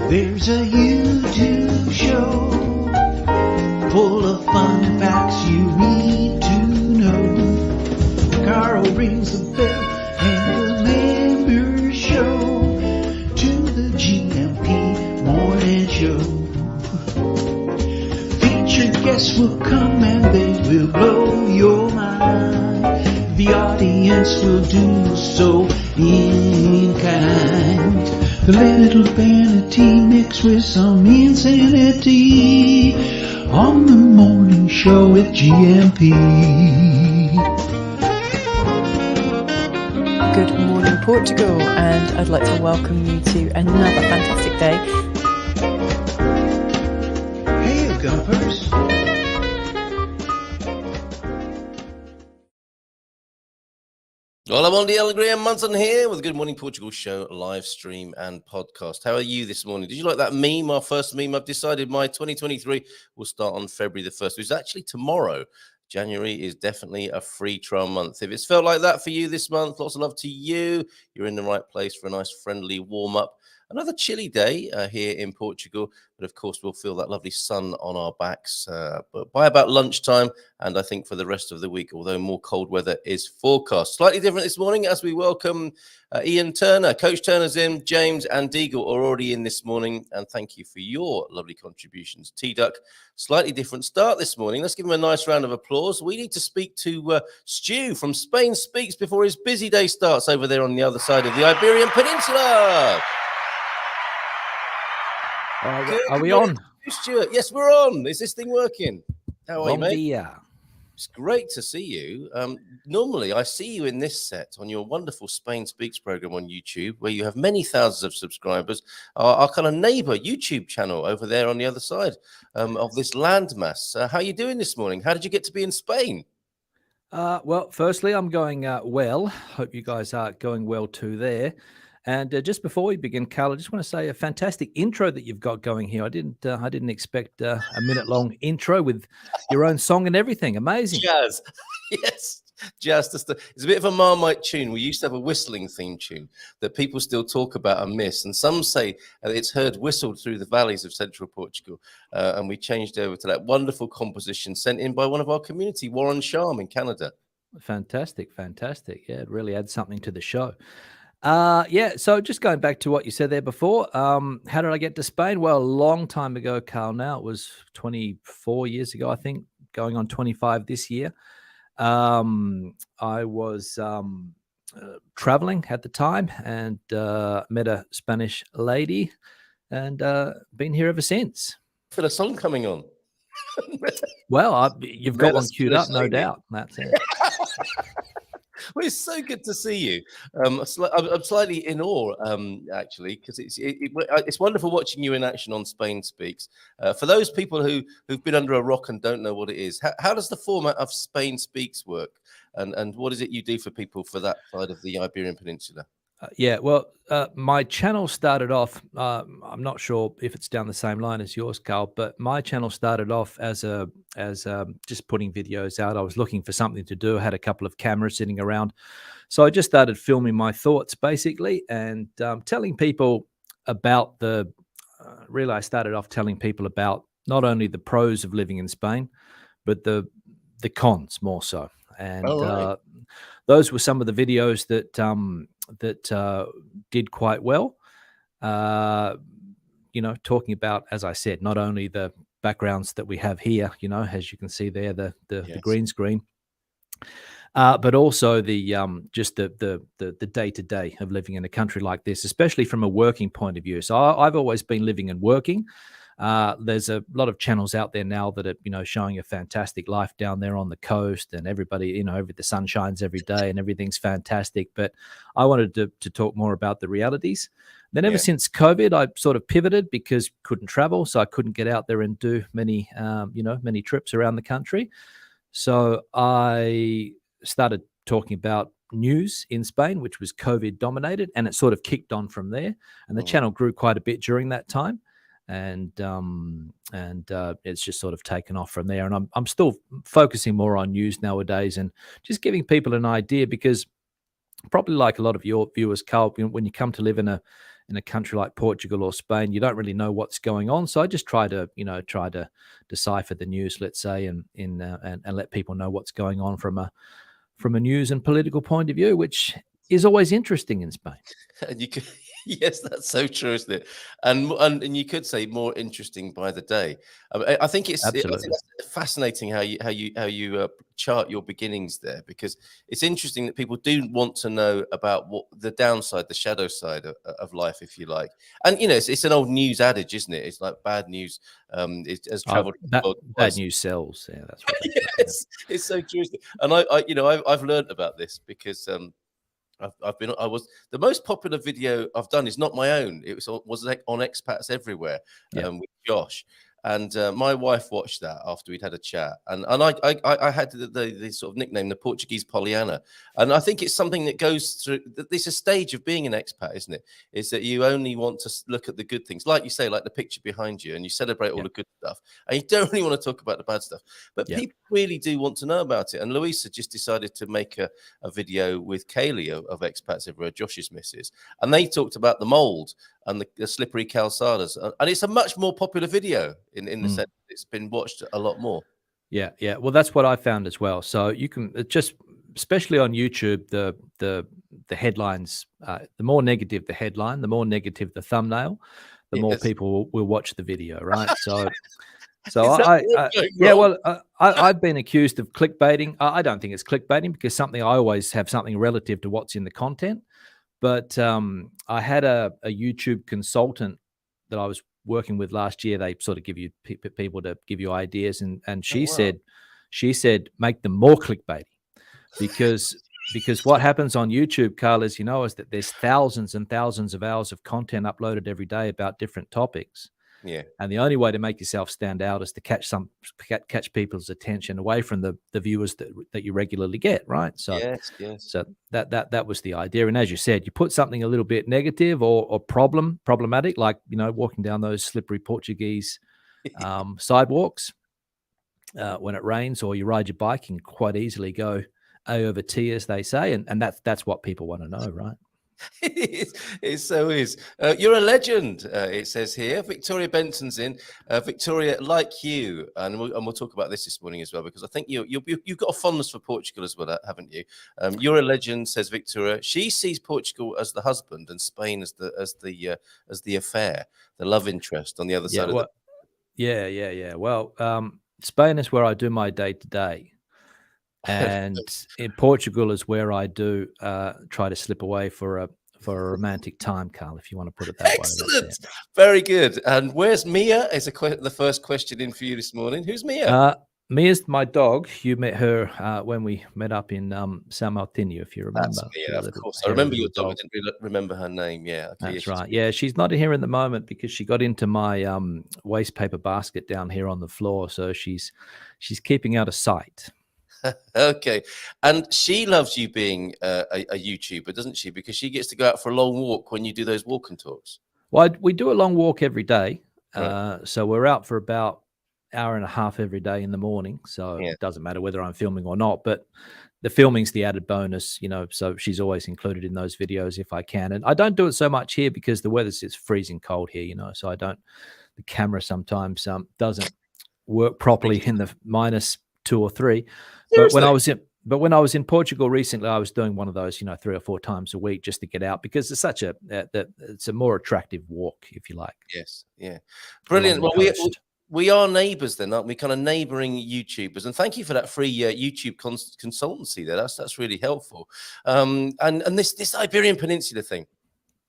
There's a YouTube show full of fun facts you need to know. Carl rings the bell and the members show to the GMP morning show. Featured guests will come and they will blow your mind. The audience will do so in kind. The little vanity mixed with some insanity on the morning show with GMP. Good morning, Portugal, and I'd like to welcome you to another fantastic day. Hey, Gumpers. Hola, bon dia, Alegria and Munson here with the Good Morning Portugal show, live stream and podcast. How are you this morning? Did you like that meme, our first meme? I've decided my 2023 will start on February the 1st, which is actually tomorrow. January is definitely a free trial month. If it's felt like that for you this month, lots of love to you. You're in the right place for a nice, friendly warm-up. Another chilly day here in Portugal, but of course we'll feel that lovely sun on our backs but by about lunchtime, and I think for the rest of the week, although more cold weather is forecast. Slightly different this morning as we welcome Ian Turner. Coach Turner's in, James and Deagle are already in this morning, and thank you for your lovely contributions. T-Duck, slightly different start this morning. Let's give him a nice round of applause. We need to speak to Stu from Spain Speaks before his busy day starts over there on the other side of the Iberian Peninsula. Are we on? Stuart, yes, we're on. Is this thing working? How are you, mate? Dia. It's great to see you. Normally, I see you in this set on your wonderful Spain Speaks program on YouTube, where you have many thousands of subscribers. Our kind of neighbor YouTube channel over there on the other side of this landmass. How are you doing this morning? How did you get to be in Spain? Well, firstly, I'm going well. Hope you guys are going well too there. And just before we begin, Carl, I just want to say a fantastic intro that you've got going here. I didn't expect a minute-long intro with your own song and everything. Amazing. Jazz. Yes. Jazz. It's a bit of a Marmite tune. We used to have a whistling theme tune that people still talk about and miss. And some say it's heard whistled through the valleys of central Portugal. And we changed over to that wonderful composition sent in by one of our community, Warren Sharm in Canada. Fantastic. Yeah, it really adds something to the show. So just going back to what you said there before, how did I get to Spain? Well, a long time ago, Carl, now it was 24 years ago, I think, going on 25 this year. I was traveling at the time and met a Spanish lady and been here ever since. I feel a song coming on. Well, you've got one queued up, no doubt. That's it. Well, it's so good to see you. I'm slightly in awe, actually, because it's wonderful watching you in action on Spain Speaks. For those people who've been under a rock and don't know what it is, how does the format of Spain Speaks work? And what is it you do for people for that side of the Iberian Peninsula? My channel started off, I'm not sure if it's down the same line as yours, Carl, but my channel started off as just putting videos out. I was looking for something to do. I had a couple of cameras sitting around. So I just started filming my thoughts, basically, and telling people about I started off telling people about not only the pros of living in Spain, but the cons more so. And those were some of the videos that did quite well. Talking about, as I said, not only the backgrounds that we have here, as you can see there, the green screen, but also just the day-to-day of living in a country like this, especially from a working point of view. So I've always been living and working. There's a lot of channels out there now that are, showing a fantastic life down there on the coast, and everybody, the sun shines every day and everything's fantastic. But I wanted to talk more about the realities. Then ever since COVID, I sort of pivoted because couldn't travel, so I couldn't get out there and do many trips around the country. So I started talking about news in Spain, which was COVID dominated, and it sort of kicked on from there. And the channel grew quite a bit during that time. And it's just sort of taken off from there. And I'm still focusing more on news nowadays and just giving people an idea, because probably like a lot of your viewers, Carl, when you come to live in a country like Portugal or Spain, you don't really know what's going on. So I just try to decipher the news, let's say, and let people know what's going on from a news and political point of view, which is always interesting in Spain. And you could, yes, that's so true, isn't it? And you could say more interesting by the day. I think I think Absolutely. that's fascinating how you chart your beginnings there, because it's interesting that people do want to know about what the downside, the shadow side of life, if you like. And it's an old news adage, isn't it? It's like bad news it has traveled the world bad twice. news sells. Yeah, that's what they say. Yes, it's so true. Isn't it? And I've learned about this because I was the most popular video I've done is not my own. It was like on Expats Everywhere Yeah. with Josh. And my wife watched that after we'd had a chat, and I had the sort of nickname, the Portuguese Pollyanna, and I think it's something that goes through. This a stage of being an expat, isn't it? Is that you only want to look at the good things, like you say, like the picture behind you, and you celebrate all the good stuff, and you don't really want to talk about the bad stuff. But people really do want to know about it. And Louisa just decided to make a video with Kaylee of Expats Everywhere, Josh's missus, and they talked about the mold and the slippery calzadas, and it's a much more popular video in the sense that it's been watched a lot more. Yeah. Well, that's what I found as well. So you can just, especially on YouTube, the headlines, the more negative the headline, the more negative the thumbnail, the more people will watch the video, right? So I've been accused of clickbaiting. I don't think it's clickbaiting, because I always have something relative to what's in the content. But I had a YouTube consultant that I was working with last year. They sort of give you people to give you ideas, and she said make them more clickbaity, because what happens on YouTube, Carl, as you know, is that there's thousands and thousands of hours of content uploaded every day about different topics. Yeah. And the only way to make yourself stand out is to catch people's attention away from the viewers that you regularly get, right? So yes. So that was the idea. And as you said, you put something a little bit negative or problematic, like walking down those slippery Portuguese sidewalks when it rains, or you ride your bike, and quite easily go A over T, as they say, and that's what people want to know, right? It so is. You're a legend, it says here. Victoria Benton's in. Victoria, like you, and we'll talk about this morning as well, because I think you've got a fondness for Portugal as well, haven't you? You're a legend, says Victoria. She sees Portugal as the husband and Spain as the affair, the love interest on the other side of the. Yeah. Well, Spain is where I do my day to day. And in Portugal is where I do try to slip away for a romantic time, Carl, if you want to put it that way. Excellent. Very good. And where's Mia? Is the first question in for you this morning. Who's Mia? Mia's my dog. You met her when we met up in San Martino, if you remember. That's Mia, of course. I remember your dog. I didn't remember her name. Yeah. Okay, that's right. Yeah, she's not here at the moment because she got into my waste paper basket down here on the floor. So she's keeping out of sight. Okay. And she loves you being a YouTuber, doesn't she? Because she gets to go out for a long walk when you do those walk and talks. Well, we do a long walk every day. Right. So we're out for about an hour and a half every day in the morning. So it doesn't matter whether I'm filming or not, but the filming's the added bonus, so she's always included in those videos if I can. And I don't do it so much here because the weather's freezing cold here, so the camera sometimes doesn't work properly in the -2 or 3. Seriously? But when I was in Portugal recently, I was doing one of those, 3 or 4 times a week just to get out, because it's such it's a more attractive walk, if you like. Yes, yeah, brilliant. Well, we are neighbours then, aren't we? Kind of neighbouring YouTubers, and thank you for that free YouTube consultancy there. That's really helpful. And this Iberian Peninsula thing.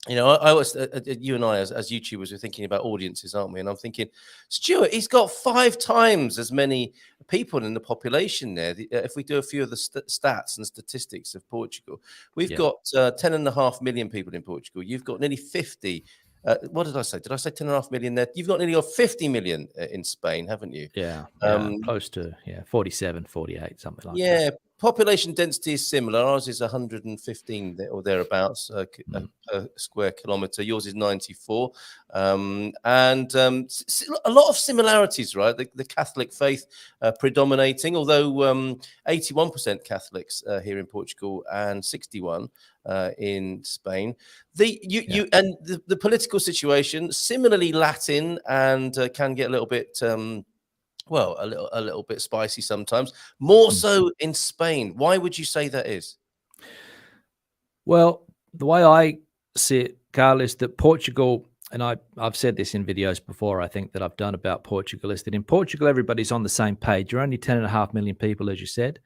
I was you and I as YouTubers are thinking about audiences, aren't we? And I'm thinking, Stuart, he's got 5 times as many people in the population there. If we do a few of the stats and statistics of Portugal, we've got 10.5 million people in Portugal. You've got nearly 50. What did I say? Did I say 10.5 million there? You've got nearly 50 million in Spain, haven't you? Yeah, close to 47, 48, something like that. Yeah, population density is similar. Ours is 115 or thereabouts per square kilometre. Yours is 94. A lot of similarities, right? The Catholic faith predominating, although 81% Catholics here in Portugal and 61 in Spain. The political situation similarly Latin and can get a little bit a little bit spicy sometimes, more so in Spain. Why would you say that is? Well, the way I see it, Carl, is that Portugal, and I've said this in videos before, I think that I've done about Portugal, is that in Portugal, everybody's on the same page. You're only 10.5 million people, as you said.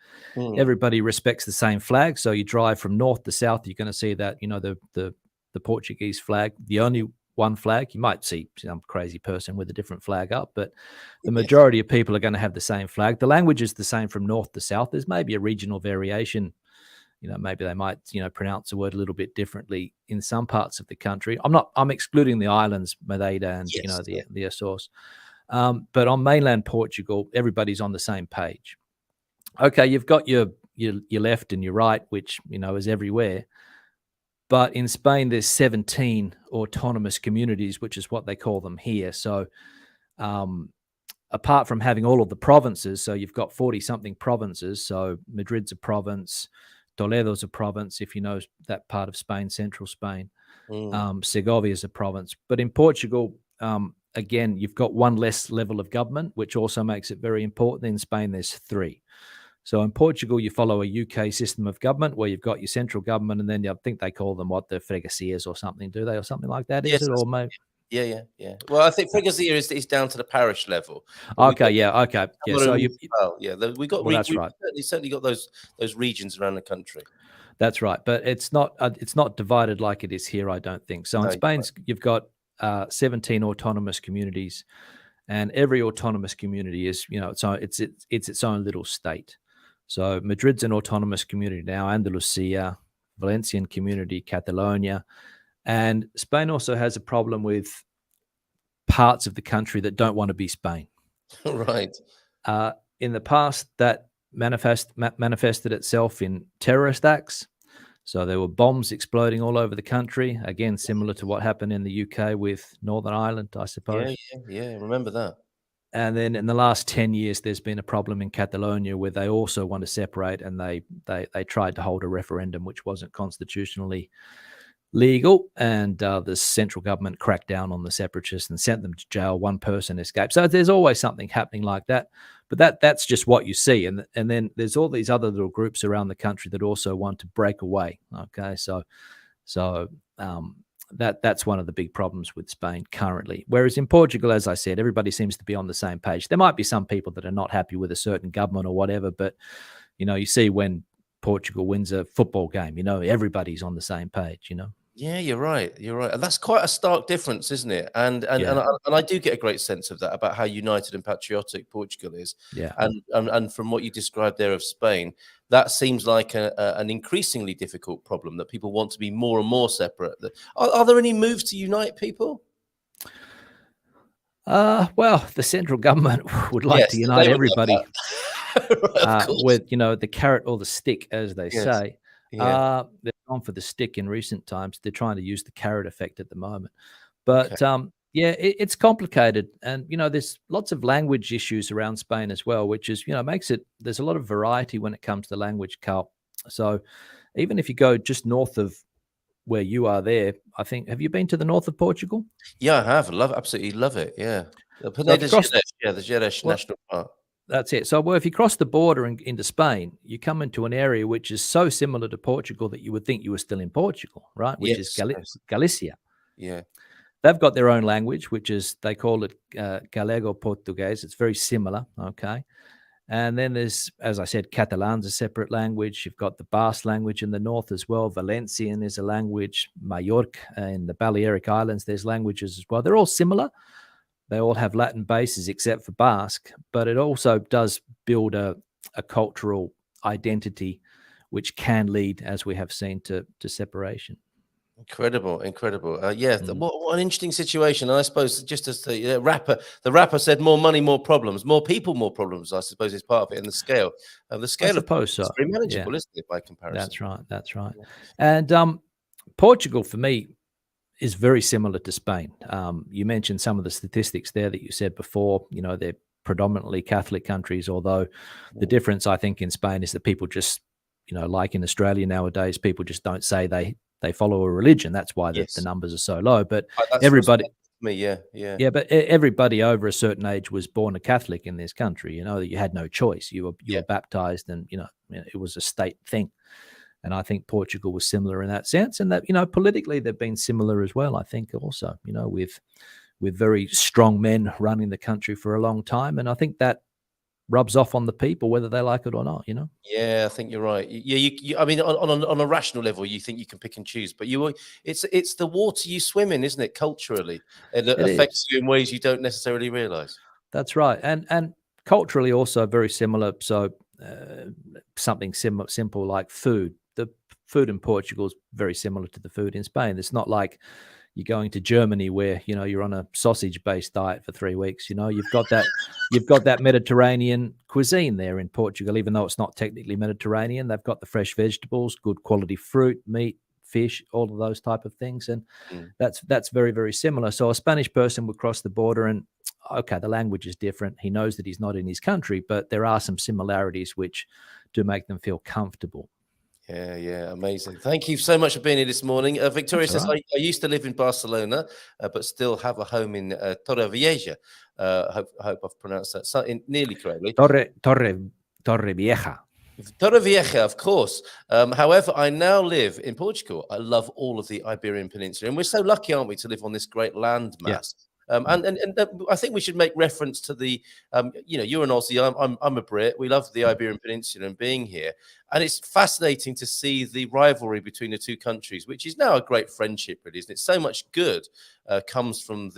Everybody respects the same flag. So you drive from north to south, you're going to see that, the Portuguese flag, the only one flag. You might see some crazy person with a different flag up, but the majority of people are going to have the same flag. The language is the same from north to south. There's maybe a regional variation. Maybe they might, pronounce a word a little bit differently in some parts of the country. I'm excluding the islands, Madeira and, the Açores. But on mainland Portugal, everybody's on the same page. Okay, you've got your left and your right, which, is everywhere. But in Spain, there's 17 autonomous communities, which is what they call them here. So apart from having all of the provinces, so you've got 40-something provinces. So Madrid's a province, Toledo's a province, if you know that part of Spain, central Spain. Segovia's a province. But in Portugal, again, you've got one less level of government, which also makes it very important. In Spain, there's 3. So in Portugal, you follow a UK system of government where you've got your central government, and then I think they call them the freguesias or something, do they? Or something like that, is it? Or maybe... Yeah. Well, I think freguesia is down to the parish level. Okay. Yeah. So we got. Well, that's right. Certainly got those regions around the country. That's right, but it's not divided like it is here, I don't think. So in Spain, you've got 17 autonomous communities, and every autonomous community is, it's its own little state. So Madrid's an autonomous community now, Andalusia, Valencian community, Catalonia. And Spain also has a problem with parts of the country that don't want to be Spain. Right. In the past, that manifested itself in terrorist acts. So there were bombs exploding all over the country. Again, similar to what happened in the UK with Northern Ireland, I suppose. Yeah. Remember that. And then in the last 10 years, there's been a problem in Catalonia where they also want to separate, and they tried to hold a referendum which wasn't constitutionally legal, and the central government cracked down on the separatists and sent them to jail. One person escaped. So there's always something happening like that. But that's just what you see. And then there's all these other little groups around the country that also want to break away. Okay, so that's one of the big problems with Spain currently. Whereas in Portugal, as I said, everybody seems to be on the same page. There might be some people that are not happy with a certain government or whatever, but you see when Portugal wins a football game, everybody's on the same page. Yeah, you're right. And that's quite a stark difference, isn't it? And I do get a great sense of that, about how united and patriotic Portugal is. Yeah. And from what you described there of Spain, that seems like an increasingly difficult problem, that people want to be more and more separate. Are there any moves to unite people? Well, the central government would like to unite everybody. Right, with the carrot or the stick, as they say. They've gone for the stick in recent times. They're trying to use the carrot effect at the moment. But it's complicated, and there's lots of language issues around Spain as well, which is makes it, there's a lot of variety when it comes to language, Carl. So even if you go just north of where you are there, I think, have you been to the north of Portugal? Yeah, I have. Absolutely love it. Yeah, the Gerês National Park. That's it. So, if you cross the border into Spain, you come into an area which is so similar to Portugal that you would think you were still in Portugal, right? Which is Galicia. Yeah. They've got their own language, which is, they call it Galego-Portuguese. It's very similar, okay? And then there's, as I said, Catalan's a separate language. You've got the Basque language in the north as well. Valencian is a language. Majorca in the Balearic Islands, there's languages as well. They're all similar. They all have Latin bases except for Basque, but it also does build a cultural identity which can lead, as we have seen, to separation. Incredible, incredible. What an interesting situation. And I suppose just as the rapper said, more money, more problems, more people, more problems. I suppose is part of it. And the I scale of suppose it's so. very Yeah, manageable, isn't it, by comparison? that's right. That's right. And Portugal for me is very similar to Spain. You mentioned some of the statistics there that you said before. You know, they're predominantly Catholic countries, although the difference I think in Spain is that people just, you know, like in Australia nowadays, people just don't say they follow a religion. That's why the Yes, numbers are so low. But that's what's everybody, me. Yeah, yeah, yeah, but everybody over a certain age was born a Catholic in this country. You know, that you had no choice. You yeah. were baptized, and it was a state thing. And I think Portugal was similar in that sense, and that politically they've been similar as well. I think also with very strong men running the country for a long time, and I think that rubs off on the people whether they like it or not. Yeah, I think you're right. Yeah, I mean, on a rational level, you think you can pick and choose, but it's the water you swim in, isn't it? Culturally, and it It is. affects you in ways you don't necessarily realize. That's right, and culturally also very similar. So something simple like food. The food in Portugal is very similar to the food in Spain. It's not like you're going to Germany where you're on a sausage-based diet for 3 weeks. You've got that Mediterranean cuisine there in Portugal, even though it's not technically Mediterranean. They've got the fresh vegetables, good quality fruit, meat, fish, all of those type of things, and Mm. that's very, very similar. So a Spanish person would cross the border, and okay, the language is different. He knows that he's not in his country, but there are some similarities which do make them feel comfortable. Yeah, amazing. Thank you so much for being here this morning. Victoria That's all says, right. I used to live in Barcelona, but still have a home in Torrevieja. I hope I've pronounced that nearly correctly. Torre Vieja. Torrevieja, of course. However, I now live in Portugal. I love all of the Iberian Peninsula, and we're so lucky, aren't we, to live on this great land Yeah. mass. And I think we should make reference to the, you're an Aussie, I'm a Brit. We love the Iberian Peninsula and being here. And it's fascinating to see the rivalry between the two countries, which is now a great friendship, really, isn't it? So much good comes from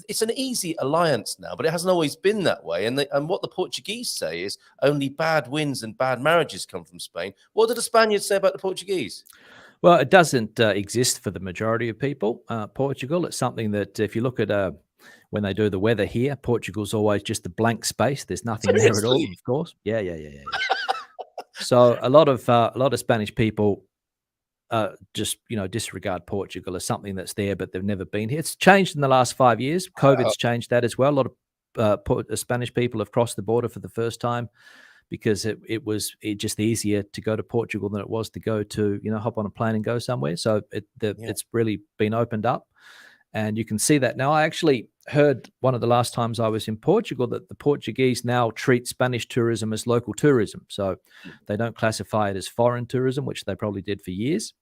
it's an easy alliance now, but it hasn't always been that way. And what the Portuguese say is only bad wins and bad marriages come from Spain. What do the Spaniards say about the Portuguese? Well, it doesn't exist for the majority of people. Portugal, it's something that if you look at when they do the weather here, Portugal's always just a blank space. There's nothing there at all, Seriously? of course. Yeah. So a lot of Spanish people just disregard Portugal as something that's there, but they've never been here. It's changed in the last 5 years. COVID's changed that as well. A lot of Spanish people have crossed the border for the first time because it was just easier to go to Portugal than it was to go to hop on a plane and go somewhere. So it's really been opened up, and you can see that now. I actually heard one of the last times I was in Portugal that the Portuguese now treat Spanish tourism as local tourism. So they don't classify it as foreign tourism, which they probably did for years,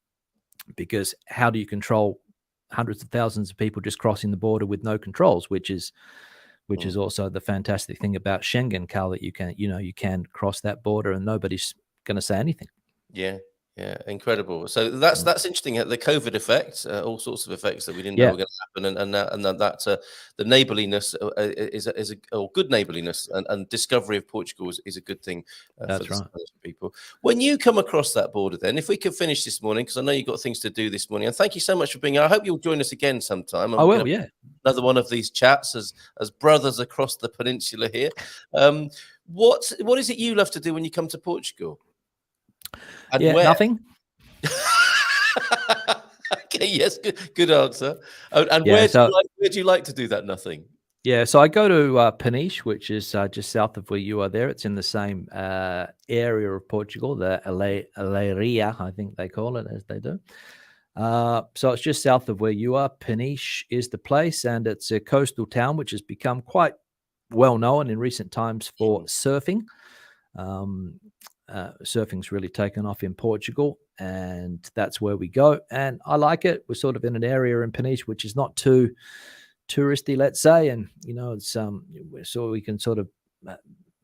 because how do you control hundreds of thousands of people just crossing the border with no controls, which is also the fantastic thing about Schengen, Carl, that you can cross that border and nobody's going to say anything. Yeah, incredible. So that's interesting. The COVID effect, all sorts of effects that we didn't know were going to happen, and that the neighborliness is or good neighborliness and discovery of Portugal is a good thing for the Spanish people. When you come across that border, then, if we could finish this morning, because I know you've got things to do this morning, and thank you so much for being here. I hope you'll join us again sometime. I will, yeah. Another one of these chats as brothers across the peninsula here. What is it you love to do when you come to Portugal? And nothing. Okay, yes, good answer. And where do you like to do that nothing? Yeah, so I go to Peniche, which is just south of where you are there. It's in the same area of Portugal, the Leiria, I think they call it, as they do. So it's just south of where you are. Peniche is the place, and it's a coastal town which has become quite well known in recent times for surfing. Surfing's really taken off in Portugal, and that's where we go. And I like it. We're sort of in an area in Peniche which is not too touristy, let's say, and it's so we can sort of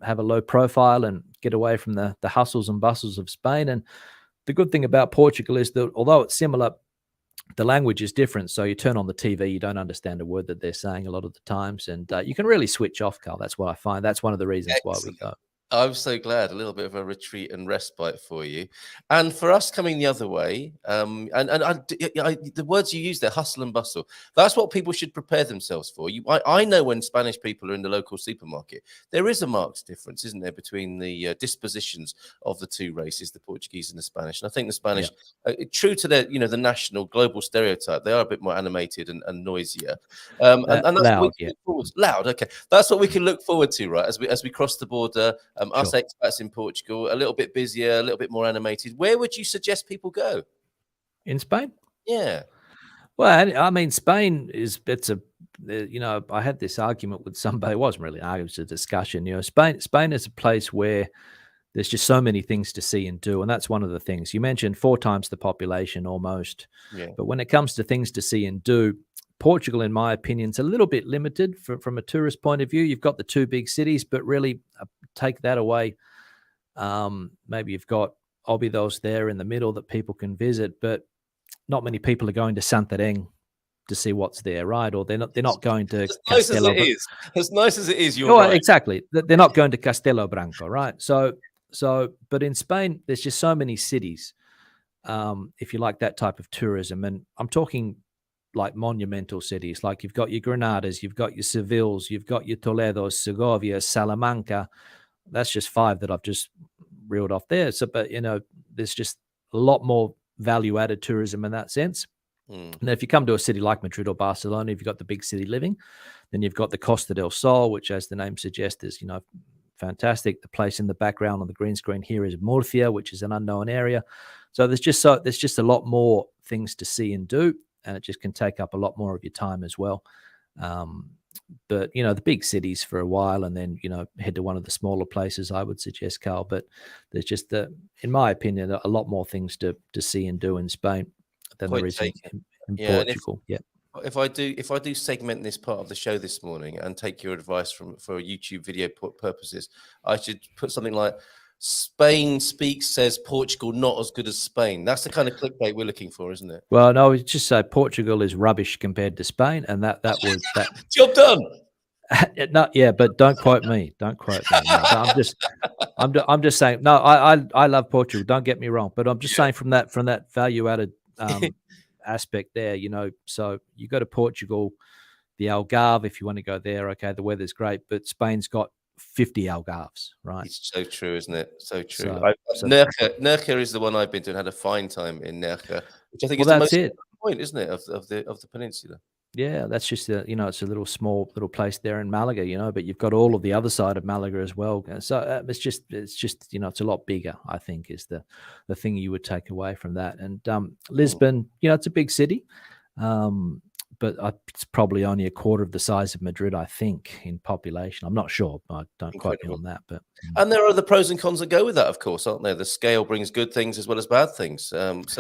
have a low profile and get away from the hustles and bustles of Spain. And the good thing about Portugal is that although it's similar, the language is different. So you turn on the TV, you don't understand a word that they're saying a lot of the times, and you can really switch off, Carl. That's what I find. That's one of the reasons why we go. I'm so glad. A little bit of a retreat and respite for you, and for us coming the other way. The words you use there, hustle and bustle. That's what people should prepare themselves for. I know when Spanish people are in the local supermarket, there is a marked difference, isn't there, between the dispositions of the two races, the Portuguese and the Spanish. And I think the Spanish, true to their, the national global stereotype, they are a bit more animated and noisier. And that's loud, what we can look forward to. Loud, okay. That's what we can look forward to, right? As we cross the border. Us Sure. expats in Portugal, a little bit busier, a little bit more animated. Where would you suggest people go? In Spain? Yeah. Well, I mean, Spain it's I had this argument with somebody. It wasn't really an argument, it was a discussion. Spain is a place where there's just so many things to see and do. And that's one of the things. You mentioned 4 times the population almost. Yeah. But when it comes to things to see and do, Portugal, in my opinion, is a little bit limited from a tourist point of view. You've got the 2 big cities, but really take that away. Maybe you've got Óbidos there in the middle that people can visit, but not many people are going to Santarém to see what's there, right? Or they're not going to Castelo. As nice as it is, you're right. right. Exactly. They're not going to Castelo Branco, right? So, but in Spain, there's just so many cities. If you like that type of tourism, and I'm talking like monumental cities, like you've got your Granadas, you've got your Sevilles, you've got your Toledos, Segovia, Salamanca. That's just 5 that I've just reeled off there. So, but there's just a lot more value-added tourism in that sense. And if you come to a city like Madrid or Barcelona, if you've got the big city living, then you've got the Costa del Sol, which, as the name suggests, is fantastic. The place in the background on the green screen here is Murcia, which is an unknown area. So there's just a lot more things to see and do, and it just can take up a lot more of your time as well. But the big cities for a while, and then head to one of the smaller places, I would suggest, Carl. But there's just in my opinion, a lot more things to see and do in Spain than there is in Portugal. If I do segment this part of the show this morning and take your advice for YouTube video purposes, I should put something like Spain says Portugal not as good as Spain. That's the kind of clickbait we're looking for, isn't it? Well, no, it's just say Portugal is rubbish compared to Spain, and that would job done. But don't quote me. Don't quote me. No, I'm just saying. No, I love Portugal. Don't get me wrong, but I'm just saying from that value added aspect there. So you go to Portugal, the Algarve, if you want to go there. Okay, the weather's great, but Spain's got 50 Algarves, right? It's so true, isn't it? So true. So Nerja is the one I've been to and had a fine time in Nerja, which I think is the most point, isn't it, of the peninsula? Yeah, that's just it's a little place there in Malaga, but you've got all of the other side of Malaga as well. So it's just it's a lot bigger, I think, is the thing you would take away from that. And Lisbon, it's a big city, but it's probably only a quarter of the size of Madrid, I think, in population. I'm not sure. Don't quote me on that. But and there are the pros and cons that go with that, of course, aren't there? The scale brings good things as well as bad things. So that's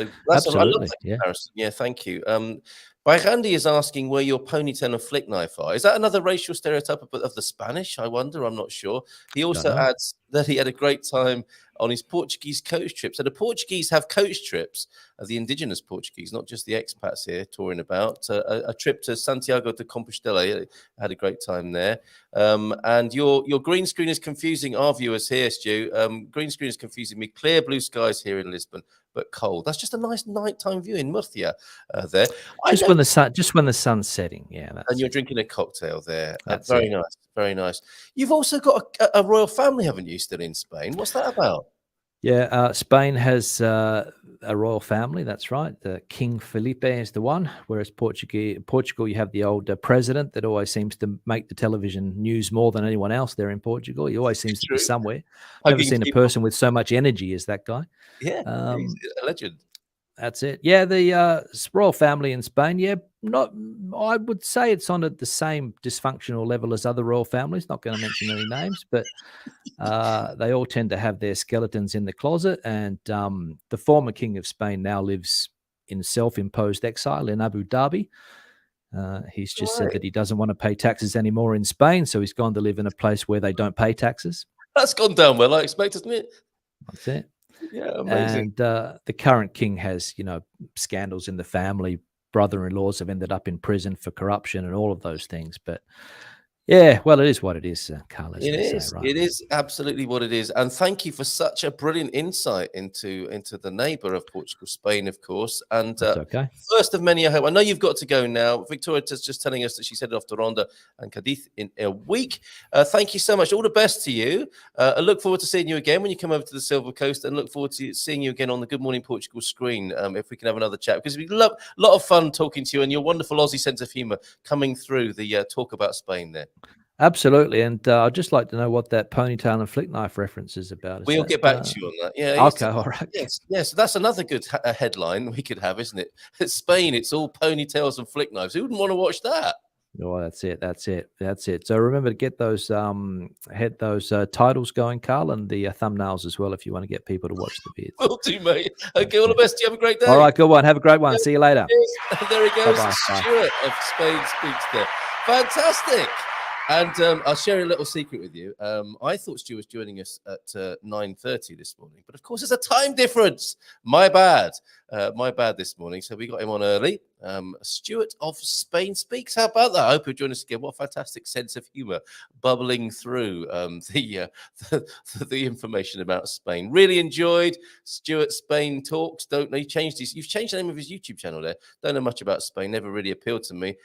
absolutely, I love that comparison. Yeah, thank you. Bairandi is asking where your ponytail and flick knife are. Is that another racial stereotype of the Spanish? I wonder. I'm not sure. He also adds that he had a great time on his Portuguese coach trip. So the Portuguese have coach trips, the indigenous Portuguese, not just the expats here touring about. A trip to Santiago de Compostela. He had a great time there. And your green screen is confusing our viewers here, Stu. Green screen is confusing me. Clear blue skies here in Lisbon, but cold. That's just a nice nighttime view in Murcia there. When the sun's setting, and you're drinking a cocktail there. Very nice, very nice. You've also got a royal family, haven't you, still in Spain? What's that about? Yeah, Spain has a royal family. That's right. King Felipe is the one. Whereas Portugal, you have the old president that always seems to make the television news more than anyone else there in Portugal. He always seems to be somewhere. I've never seen a person with so much energy as that guy. Yeah, he's a legend. That's it. Yeah, the royal family in Spain. Yeah, I would say it's on the same dysfunctional level as other royal families. Not going to mention any names, but they all tend to have their skeletons in the closet. And the former king of Spain now lives in self-imposed exile in Abu Dhabi. He's just said that he doesn't want to pay taxes anymore in Spain, so he's gone to live in a place where they don't pay taxes. That's gone down well, I expect, isn't it? That's it. Yeah, amazing. And the current king has, scandals in the family. Brother-in-laws have ended up in prison for corruption and all of those things. But Yeah, well, it is what it is, Carl, as It they say, is. right? It is absolutely what it is. And thank you for such a brilliant insight into the neighbour of Portugal, Spain, of course. And That's okay. first of many, I hope. I know you've got to go now. Victoria is just telling us that she's headed off to Ronda and Cadiz in a week. Thank you so much. All the best to you. I look forward to seeing you again when you come over to the Silver Coast, and look forward to seeing you again on the Good Morning Portugal screen, if we can have another chat, because we love a lot of fun talking to you and your wonderful Aussie sense of humour coming through the talk about Spain there. Absolutely, and I'd just like to know what that ponytail and flick knife reference is about. Is We'll that, get back to you on that. Yeah. okay, all right. Yes. Yes. That's another good headline we could have, isn't it? It's Spain, it's all ponytails and flick knives. Who wouldn't want to watch that? Oh, that's it. So remember to get those titles going, Carl, and the thumbnails as well if you want to get people to watch the vids. Will do, mate. Okay, all the best. You have a great day. All right, good one. Have a great one. See you later. There he goes. Bye-bye. Stuart of Spain Speaks there. Fantastic. And I'll share a little secret with you. I thought Stuart was joining us at 9:30 this morning, but of course there's a time difference. My bad this morning. So we got him on early. Stuart of Spain Speaks. How about that? I hope you'll join us again. What a fantastic sense of humour bubbling through the information about Spain. Really enjoyed Stuart Spain Talks. Don't know, you've changed the name of his YouTube channel there. Don't know much about Spain. Never really appealed to me.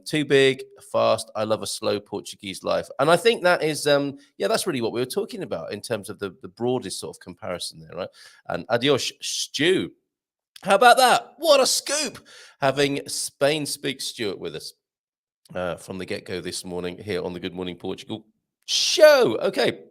Too big, fast. I love a slow Portuguese life. And I think that is, that's really what we were talking about in terms of the broadest sort of comparison there, right? And adios, Stu. How about that? What a scoop! Having Spain Speaks Stuart with us from the get-go this morning here on the Good Morning Portugal show. Okay.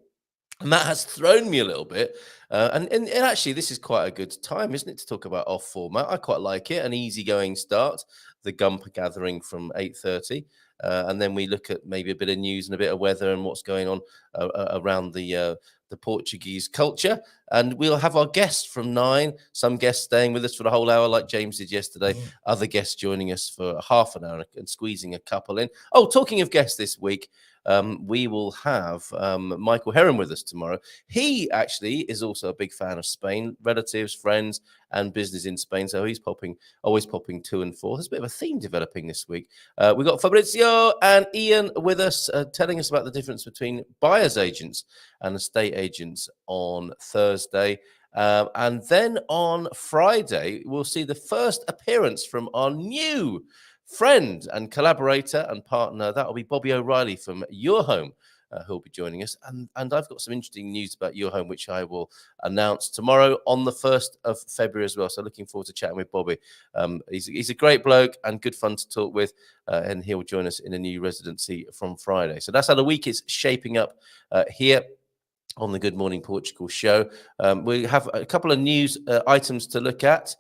And that has thrown me a little bit. And actually, this is quite a good time, isn't it, to talk about off format? I quite like it. An easygoing start. The Gumper gathering from 8:30. And then we look at maybe a bit of news and a bit of weather and what's going on around the Portuguese culture. And we'll have our guests from 9. Some guests staying with us for the whole hour, like James did yesterday. Other guests joining us for half an hour and squeezing a couple in. Oh, talking of guests this week, we will have Michael Heron with us tomorrow. He actually is also a big fan of Spain, relatives, friends, and business in Spain. So he's always popping 2 and 4. There's a bit of a theme developing this week. We've got Fabrizio and Ian with us, telling us about the difference between buyer's agents and estate agents on Thursday. And then on Friday, we'll see the first appearance from our new friend and collaborator and partner. That'll be Bobby O'Reilly from Your Home, who'll be joining us. And I've got some interesting news about Your Home, which I will announce tomorrow on the 1st of February as well. So looking forward to chatting with Bobby. He's a great bloke and good fun to talk with. And he'll join us in a new residency from Friday. So that's how the week is shaping up here on the Good Morning Portugal show. We have a couple of news items to look at.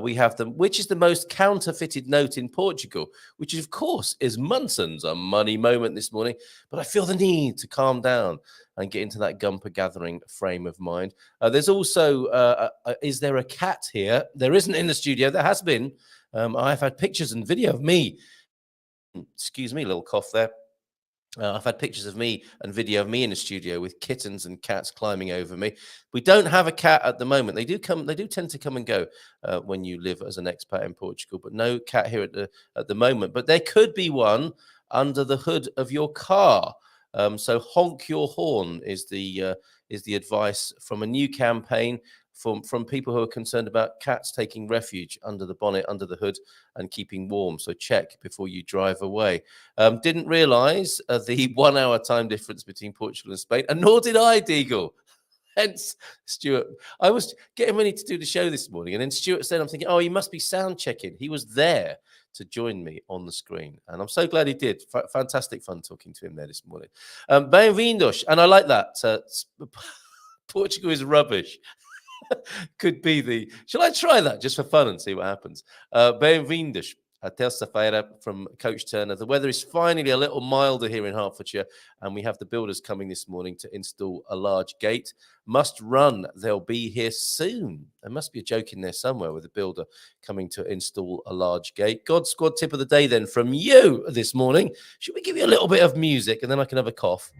We have which is the most counterfeited note in Portugal, which of course is Munson's, a money moment this morning. But I feel the need to calm down and get into that Gumper gathering frame of mind. There's also, is there a cat here? There isn't in the studio. There has been. I've had pictures and video of me. Excuse me, a little cough there. I've had pictures of me and video of me in the studio with kittens and cats climbing over me. We don't have a cat at the moment. They do tend to come and go when you live as an expat in Portugal, but no cat here at the moment. But there could be one under the hood of your car. So honk your horn is the advice from a new campaign from people who are concerned about cats taking refuge under the bonnet, under the hood, and keeping warm. So check before you drive away. Didn't realize the 1 hour time difference between Portugal and Spain, and nor did I, Deagle. Hence, Stuart, I was getting ready to do the show this morning, and then Stuart said, I'm thinking, oh, he must be sound checking. He was there to join me on the screen, and I'm so glad he did. Fantastic fun talking to him there this morning. Bem-vindos, and I like that. Portugal is rubbish. Could be shall I try that just for fun and see what happens? Bem-vindos a terça-feira from Coach Turner. The weather is finally a little milder here in Hertfordshire, and we have the builders coming this morning to install a large gate. Must run, they'll be here soon. There must be a joke in there somewhere with a builder coming to install a large gate. God Squad tip of the day then from you this morning. Should we give you a little bit of music and then I can have a cough?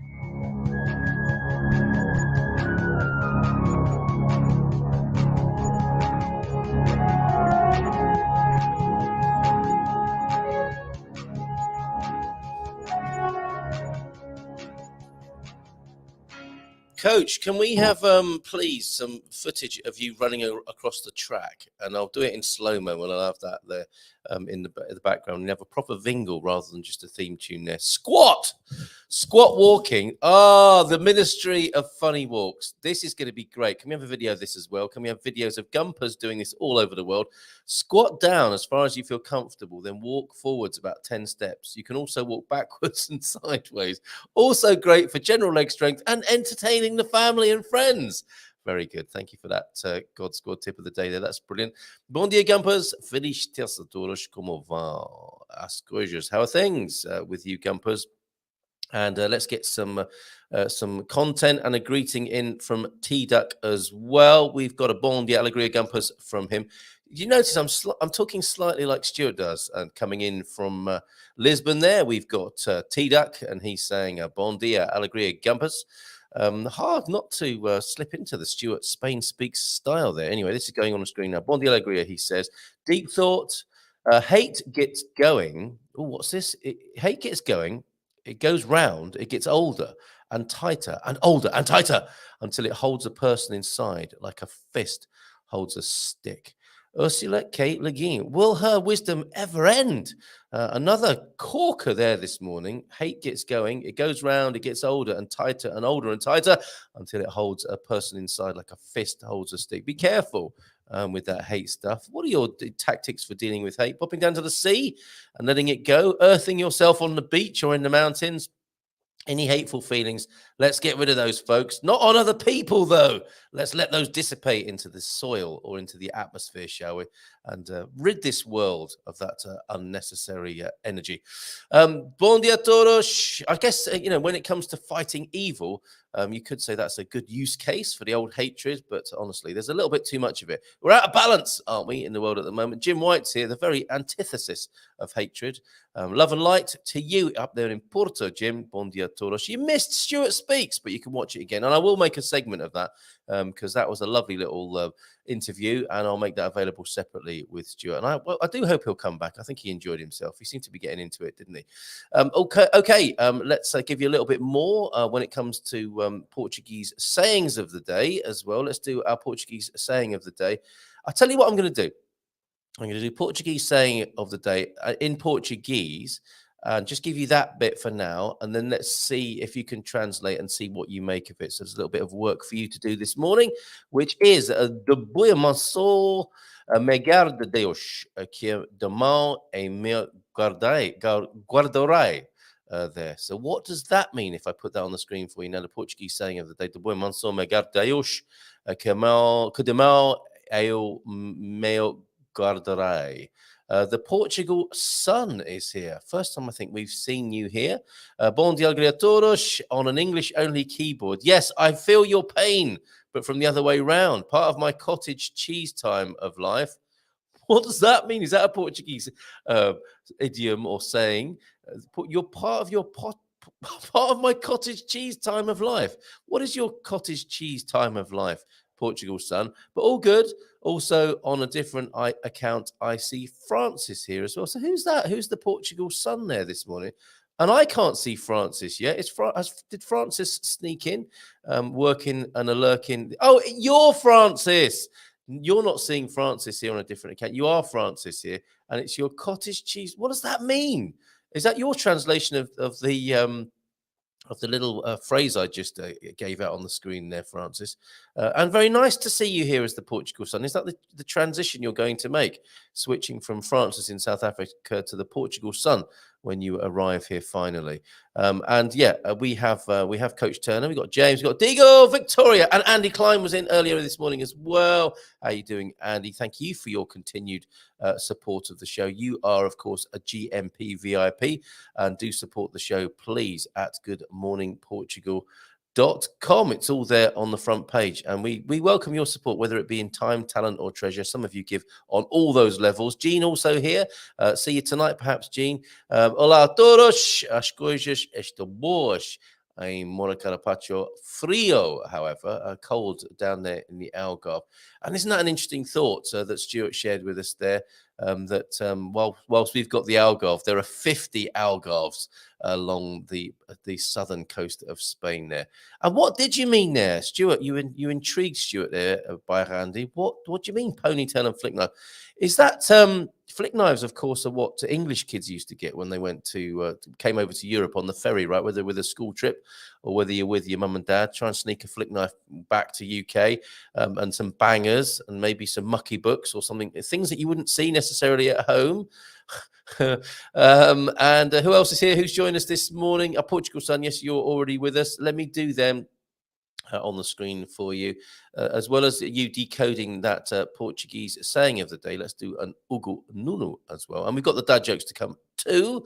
Coach, can we have, please, some footage of you running across the track? And I'll do it in slow-mo, and I'll have that there in the background. And have a proper vingle rather than just a theme tune there. Squat walking. The Ministry of Funny Walks. This is going to be great. Can we have a video of this as well? Can we have videos of Gumpers doing this all over the world? Squat down as far as you feel comfortable, then walk forwards about 10 steps. You can also walk backwards and sideways. Also great for general leg strength and entertaining the family and friends. Very good. Thank you for that God Squad tip of the day there. That's brilliant. Bom dia, Gumpers. Felicitas a todos. Como vão as coisas? How are things with you, Gumpers? And let's get some content and a greeting in from T-Duck as well. We've got a Bon dia Alegria Gumpers from him. You notice I'm talking slightly like Stuart does, and coming in from Lisbon there, we've got T-Duck, and he's saying Bon dia Alegria Gumpers. Hard not to slip into the Stuart Spain speaks style there. Anyway, this is going on the screen now. Bon dia Alegria, he says. Deep thought. Hate gets going. Oh, what's this? Hate gets going. It goes round, it gets older and tighter and older and tighter until it holds a person inside like a fist holds a stick. Ursula K. Le Guin, will her wisdom ever end? Another corker there this morning. Hate gets going, it goes round, it gets older and tighter and older and tighter until it holds a person inside like a fist holds a stick. Be careful with that hate stuff. What are your tactics for dealing with hate? Popping down to the sea and letting it go, earthing yourself on the beach or in the mountains. Any hateful feelings, let's get rid of those, folks. Not on other people, though. Let's let those dissipate into the soil or into the atmosphere, shall we? And rid this world of that unnecessary energy. Bon dia todos. I guess, when it comes to fighting evil, you could say that's a good use case for the old hatred, but honestly, there's a little bit too much of it. We're out of balance, aren't we, in the world at the moment? Jim White's here, the very antithesis of hatred. Love and light to you up there in Porto, Jim. Bon dia todos. You missed Stuart Speaks, but you can watch it again. And I will make a segment of that because that was a lovely little interview, and I'll make that available separately with Stuart. And I do hope he'll come back. I think he enjoyed himself. He seemed to be getting into it, didn't he? Okay. Let's give you a little bit more when it comes to Portuguese sayings of the day as well. Let's do our Portuguese saying of the day. I'll tell you what I'm going to do. I'm going to do Portuguese saying of the day in Portuguese and just give you that bit for now. And then let's see if you can translate and see what you make of it. So there's a little bit of work for you to do this morning, which is de boa maçã me guarda Deus, que de mão em me guardarei. There. So what does that mean if I put that on the screen for you now? The Portuguese saying of the day, de boa maçã me guarda Deus, que de mão eu me guardarei. The Portugal sun is here. First time I think we've seen you here. Bom dia a todos on an English-only keyboard. Yes, I feel your pain, but from the other way round. Part of my cottage cheese time of life. What does that mean? Is that a Portuguese idiom or saying? You're part of my cottage cheese time of life. What is your cottage cheese time of life? Portugal sun, but all good. Also on a different account, I see Francis here as well. So who's that? Who's the Portugal sun there this morning? And I can't see Francis yet. Did Francis sneak in, working and a lurking? Oh, you're Francis. You're not seeing Francis here on a different account. You are Francis here, and it's your cottage cheese. What does that mean? Is that your translation of the little phrase I just gave out on the screen there, Francis? And very nice to see you here as the Portugal sun. Is that the transition you're going to make, switching from Francis in South Africa to the Portugal sun when you arrive here finally? We have Coach Turner, we've got James, we've got Diego, Victoria, and Andy Klein was in earlier this morning as well. How are you doing, Andy? Thank you for your continued support of the show. You are, of course, a GMP VIP, and do support the show, please, at goodmorningportugal.com. It's all there on the front page, and we welcome your support, whether it be in time, talent, or treasure. Some of you give on all those levels. Jean also here. See you tonight, perhaps, Jean. Olá a todos. As coisas estão boas em Mora Carapaccio. Frio, however, cold down there in the Algarve. And isn't that an interesting thought that Stuart shared with us there? Whilst we've got the Algarve, there are 50 Algarves along the southern coast of Spain there. And what did you mean there, Stuart? You intrigued Stuart there by Randy. What do you mean ponytail and flick knife? Is that flick knives? Of course, are what English kids used to get when they went came over to Europe on the ferry, right? Whether with a school trip or whether you're with your mum and dad, try and sneak a flick knife back to UK, and some bangers and maybe some mucky books or something, things that you wouldn't see necessarily at home. And who else is here? Who's joined us this morning? Portugal Sun. Yes, you're already with us. Let me do them on the screen for you, as well as you decoding that Portuguese saying of the day. Let's do an Ugo Nuno as well. And we've got the dad jokes to come too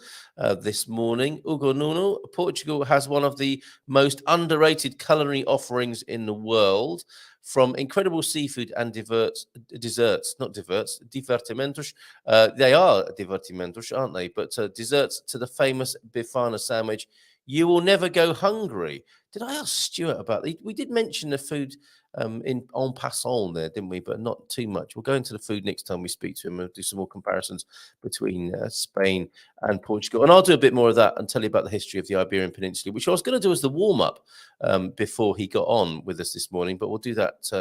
this morning. Ugo Nuno. Portugal has one of the most underrated culinary offerings in the world, from incredible seafood and divertimentos. They are divertimentos, aren't they? But desserts to the famous bifana sandwich. You will never go hungry. Did I ask Stuart about it? We did mention the food en passant there, didn't we? But not too much. We'll go into the food next time we speak to him and do some more comparisons between Spain and Portugal. And I'll do a bit more of that and tell you about the history of the Iberian Peninsula, which I was going to do as the warm-up before he got on with us this morning. But we'll do that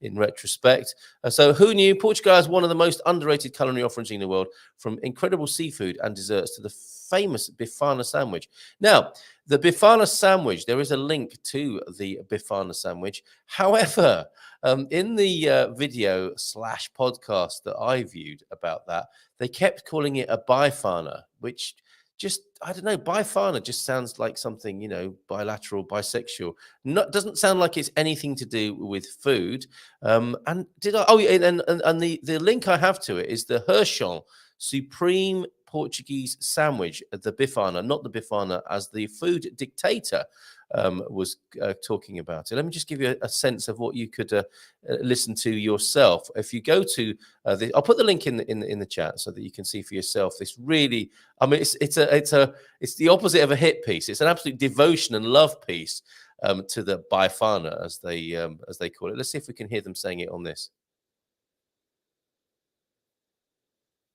in retrospect. So who knew? Portugal has one of the most underrated culinary offerings in the world, from incredible seafood and desserts to the famous bifana sandwich. Now, the bifana sandwich, there is a link to the bifana sandwich. However, in the video / podcast that I viewed about that, they kept calling it a bifana, which just, I don't know, bifana just sounds like something, bilateral, bisexual. Doesn't sound like it's anything to do with food. And did I? Oh, and the link I have to it is the Hershon Supreme Portuguese sandwich, the bifana, not the bifana as the food dictator was talking about it. Let me just give you a sense of what you could listen to yourself. If you go to I'll put the link in the chat so that you can see for yourself. This really, I mean, it's the opposite of a hit piece. It's an absolute devotion and love piece to the bifana, as they call it. Let's see if we can hear them saying it on this.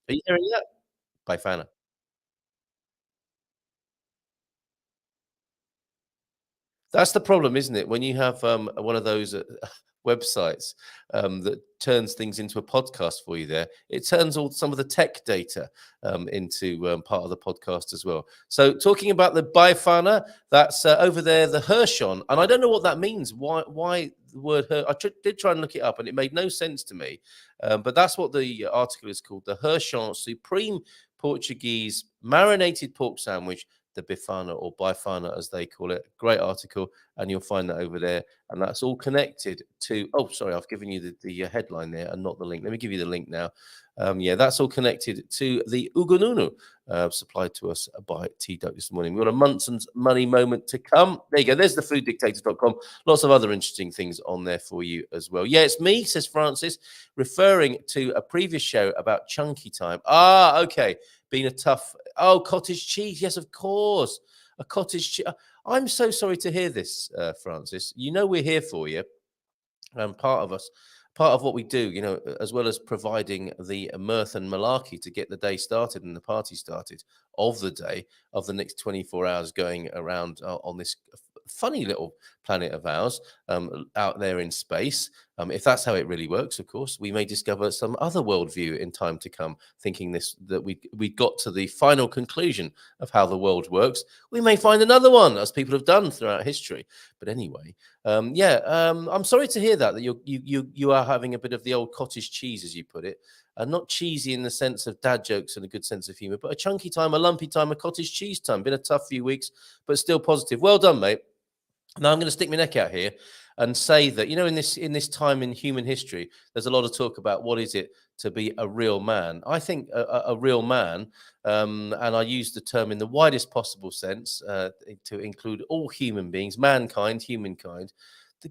Are you hearing that? Bifana. That's the problem, isn't it? When you have one of those websites that turns things into a podcast for you there, it turns some of the tech data into part of the podcast as well. So talking about the bifana, that's over there, the Hershon. And I don't know what that means. Why the word did try and look it up, and it made no sense to me. But that's what the article is called, the Hershon Supreme Portuguese Marinated Pork Sandwich, the bifana or bifana as they call it. Great article, and you'll find that over there. And that's all connected to, oh, sorry, I've given you the headline there and not the link. Let me give you the link now. Yeah, that's all connected to the Ugununu supplied to us by T-Duck this morning. We've got a Munson's Money moment to come. There you go. There's the fooddictators.com. Lots of other interesting things on there for you as well. Yeah, it's me, says Francis, referring to a previous show about chunky time. Ah, okay. Been a tough, cottage cheese. Yes, of course. A cottage cheese. I'm so sorry to hear this, Francis. You know we're here for you. And part of what we do, as well as providing the mirth and malarkey to get the day started and the party started of the day, of the next 24 hours going around on this funny little planet of ours out there in space. If that's how it really works, of course, we may discover some other worldview in time to come, thinking that we got to the final conclusion of how the world works. We may find another one, as people have done throughout history. But anyway, I'm sorry to hear that you are having a bit of the old cottage cheese, as you put it. Not cheesy in the sense of dad jokes and a good sense of humor, but a chunky time, a lumpy time, a cottage cheese time. Been a tough few weeks, but still positive. Well done, mate. Now I'm going to stick my neck out here and say that, in this time in human history, there's a lot of talk about what is it to be a real man. I think a real man, and I use the term in the widest possible sense to include all human beings, mankind, humankind.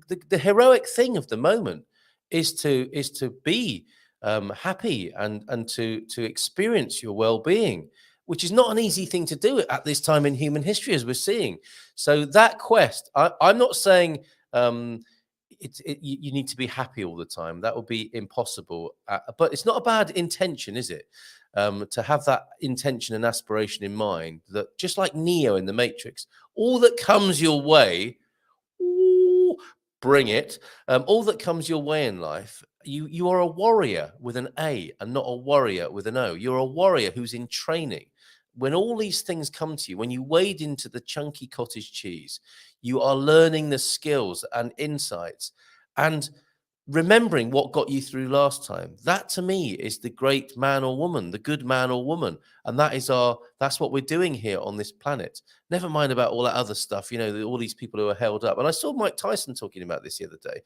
The heroic thing of the moment is to be happy and to experience your well-being, which is not an easy thing to do at this time in human history, as we're seeing. So that quest, I'm not saying you need to be happy all the time. That would be impossible. But it's not a bad intention, is it? To have that intention and aspiration in mind, that just like Neo in the Matrix, all that comes your way, ooh, bring it. All that comes your way in life, you are a warrior with an A and not a warrior with an O. You're a warrior who's in training. When all these things come to you, when you wade into the chunky cottage cheese, you are learning the skills and insights and remembering what got you through last time. That to me is the great man or woman, the good man or woman. And that's what we're doing here on this planet. Never mind about all that other stuff, all these people who are held up. And I saw Mike Tyson talking about this the other day.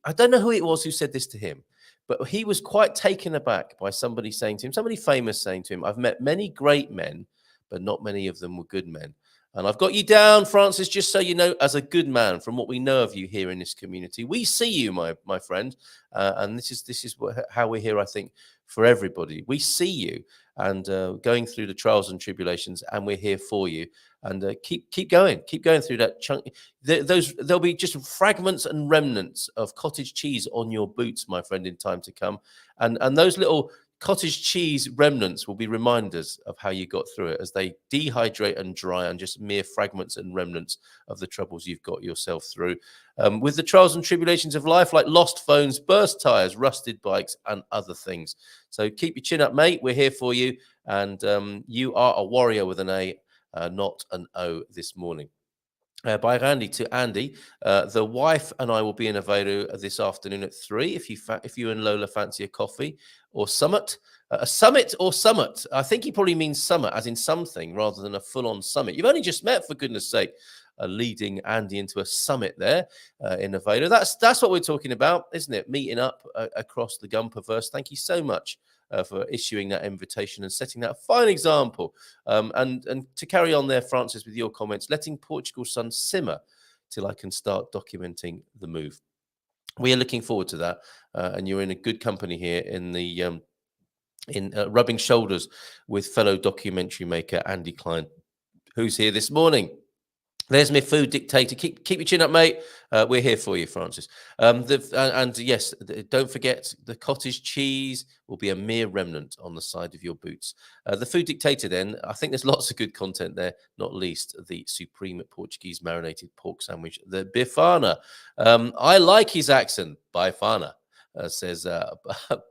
I don't know who it was who said this to him, but he was quite taken aback by somebody saying to him, somebody famous saying to him, I've met many great men, but not many of them were good men. And I've got you down, Francis, just so you know, as a good man, from what we know of you here in this community. We see you, my friend. And this is how we're here, I think, for everybody. We see you and going through the trials and tribulations, and we're here for you. And keep going through that chunk. There'll be just fragments and remnants of cottage cheese on your boots, my friend, in time to come. And those little cottage cheese remnants will be reminders of how you got through it as they dehydrate and dry and just mere fragments and remnants of the troubles you've got yourself through. With the trials and tribulations of life, like lost phones, burst tires, rusted bikes, and other things. So keep your chin up, mate. We're here for you. And you are a warrior with an A, not an O this morning. By Randy to Andy, the wife and I will be in Aveiro this afternoon at 3. If you and Lola fancy a coffee or summit, a summit or summit. I think he probably means summit, as in something, rather than a full-on summit. You've only just met, for goodness sake, leading Andy into a summit there in Aveiro. That's what we're talking about, isn't it? Meeting up across the Gumperverse. Thank you so much for issuing that invitation and setting that fine example. And to carry on there, Francis, with your comments, letting Portugal's sun simmer till I can start documenting the move. We are looking forward to that, and you're in a good company here in rubbing shoulders with fellow documentary maker Andy Klein, who's here this morning. There's my food dictator. Keep your chin up, mate. We're here for you, Francis. And yes, don't forget the cottage cheese will be a mere remnant on the side of your boots. The food dictator, then, I think there's lots of good content there, not least the supreme Portuguese marinated pork sandwich, the bifana. I like his accent, bifana, says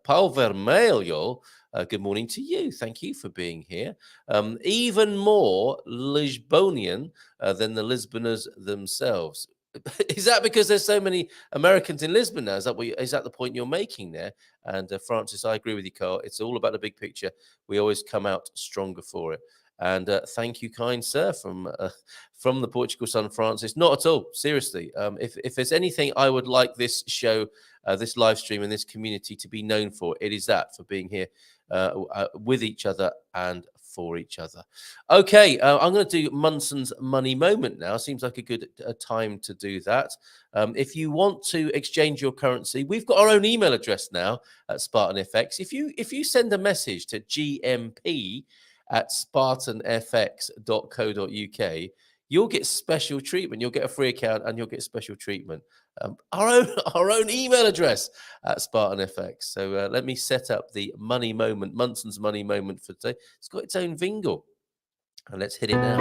Pau Vermelho. Good morning to you. Thank you for being here. Even more Lisbonian than the Lisboners themselves. Is that because there's so many Americans in Lisbon now? Is that the point you're making there? And Francis, I agree with you, Carl. It's all about the big picture. We always come out stronger for it. And thank you, kind sir, from the Portugal Sun, Francis. Not at all. Seriously. If there's anything I would like this show, this live stream, and this community to be known for, it is that, for being here with each other and for each other. Okay, I'm going to do Munson's money moment now. Seems like a good time to do that. If you want to exchange your currency, we've got our own email address now at Spartan FX. If you send a message to gmp@spartanfx.co.uk, you'll get special treatment. You'll get a free account and you'll get special treatment. Our own email address at Spartan FX. So let me set up the money moment, Munson's money moment for today. It's got its own vingle. And let's hit it now.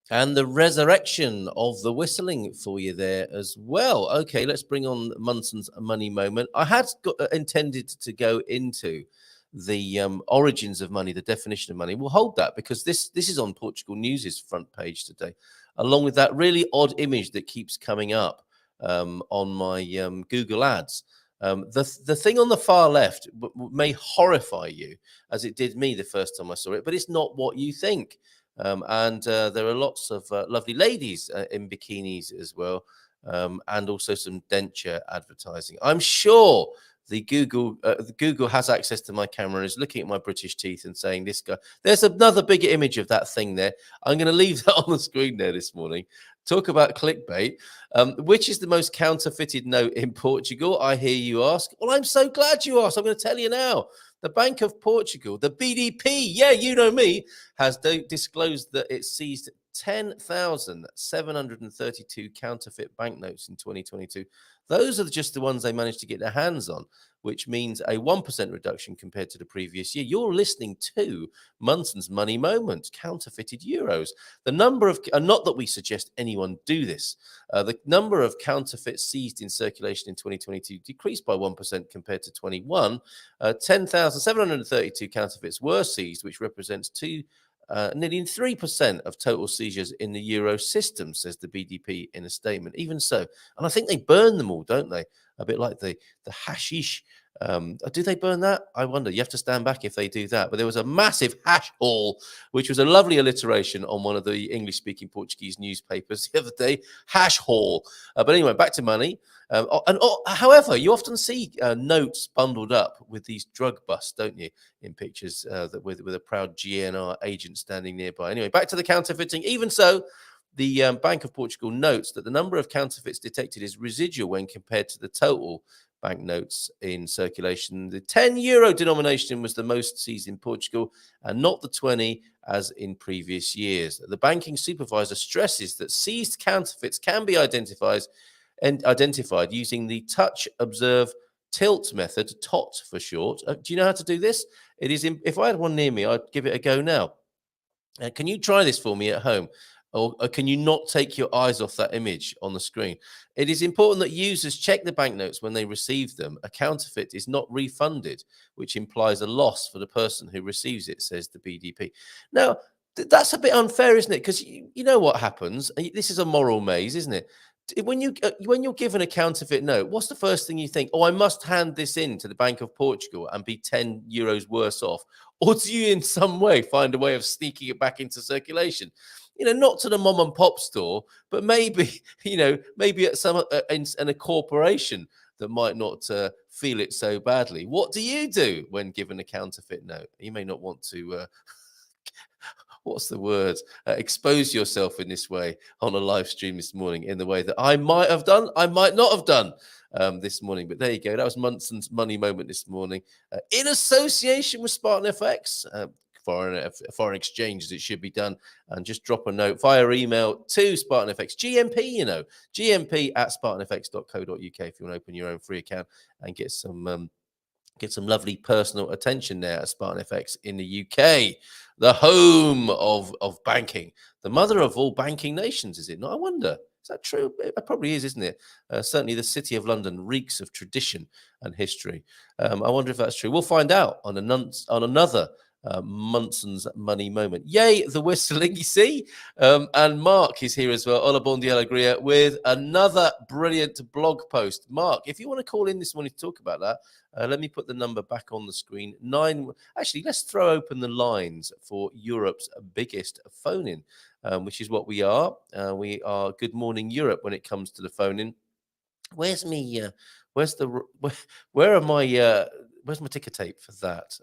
And the resurrection of the whistling for you there as well. Okay, let's bring on Munson's money moment. I had intended to go into the origins of money, the definition of money. We'll hold that because this is on Portugal News's front page today, along with that really odd image that keeps coming up on my Google ads. The thing on the far left may horrify you, as it did me the first time I saw it, but it's not what you think. And there are lots of lovely ladies in bikinis as well, and also some denture advertising. I'm sure the Google has access to my camera and is looking at my British teeth and saying, this guy, there's another bigger image of that thing there. I'm going to leave that on the screen there this morning Talk about clickbait. Which is the most counterfeited note in Portugal? I hear you ask. Well, I'm so glad you asked. I'm going to tell you now. The Bank of Portugal, the BDP, yeah, you know me, has disclosed that it seized 10,732 counterfeit banknotes in 2022. Those are just the ones they managed to get their hands on, which means a 1% reduction compared to the previous year. You're listening to Munson's Money Moment, counterfeited euros. The number of, and not that we suggest anyone do this, the number of counterfeits seized in circulation in 2022 decreased by 1% compared to 21. 10,732 counterfeits were seized, which represents nearly 3% of total seizures in the euro system, says the BDP in a statement. Even so, and I think they burn them all, don't they? A bit like the hashish. Do they burn that? I wonder. You have to stand back if they do that. But there was a massive hash haul, which was a lovely alliteration on one of the English-speaking Portuguese newspapers the other day. Hash haul. But anyway, back to money. However, you often see notes bundled up with these drug busts, don't you, in pictures that with a proud GNR agent standing nearby. Anyway, back to the counterfeiting. Even so, the Bank of Portugal notes that the number of counterfeits detected is residual when compared to the total banknotes in circulation. The 10 euro denomination was the most seized in Portugal and not the 20 as in previous years. The banking supervisor stresses that seized counterfeits can be identified using the touch, observe, tilt method, TOT for short. Do you know how to do this? It is if I had one near me, I'd give it a go now. Can you try this for me at home? Or can you not take your eyes off that image on the screen? It is important that users check the banknotes when they receive them. A counterfeit is not refunded, which implies a loss for the person who receives it, says the BDP. Now, that's a bit unfair, isn't it? Because you know what happens. This is a moral maze, isn't it? When you're given a counterfeit note, what's the first thing you think? Oh, I must hand this in to the Bank of Portugal and be 10 euros worse off. Or do you in some way find a way of sneaking it back into circulation? Not to the mom and pop store, but maybe, maybe at some in a corporation that might not feel it so badly. What do you do when given a counterfeit note? You may not want to, what's the word? Expose yourself in this way on a live stream this morning in the way that I might have done, I might not have done this morning. But there you go. That was Munson's Money Moment this morning in association with Spartan FX. Foreign exchange as it should be done, and just drop a note via email to Spartan FX GMP, GMP at spartanfx.co.uk if you want to open your own free account and get some lovely personal attention there at Spartan FX in the UK, the home of banking, the mother of all banking nations, is it not? I wonder. Is that true? It probably is, isn't it? Certainly the City of London reeks of tradition and history. I wonder if that's true. We'll find out on another Munson's Money Moment. Yay, the whistling, you see. And Mark is here as well. Hola, bon dia, alegria, with another brilliant blog post. Mark, if you want to call in this morning to talk about that, let me put the number back on the screen. Actually, let's throw open the lines for Europe's biggest phone-in, which is what we are. We are Good Morning Europe when it comes to the phone-in. Where's my ticker tape for that?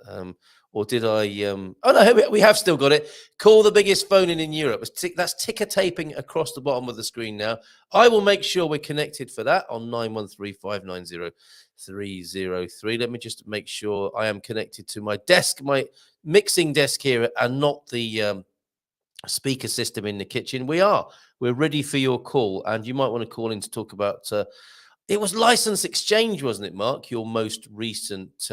Or did I? Oh no, we have still got it. Call the biggest phone in Europe. That's ticker taping across the bottom of the screen now. I will make sure we're connected for that on 913-590-303. Let me just make sure I am connected to my desk, my mixing desk here, and not the speaker system in the kitchen. We're ready for your call, and you might want to call in to talk about. It was license exchange, wasn't it, Mark? Your most recent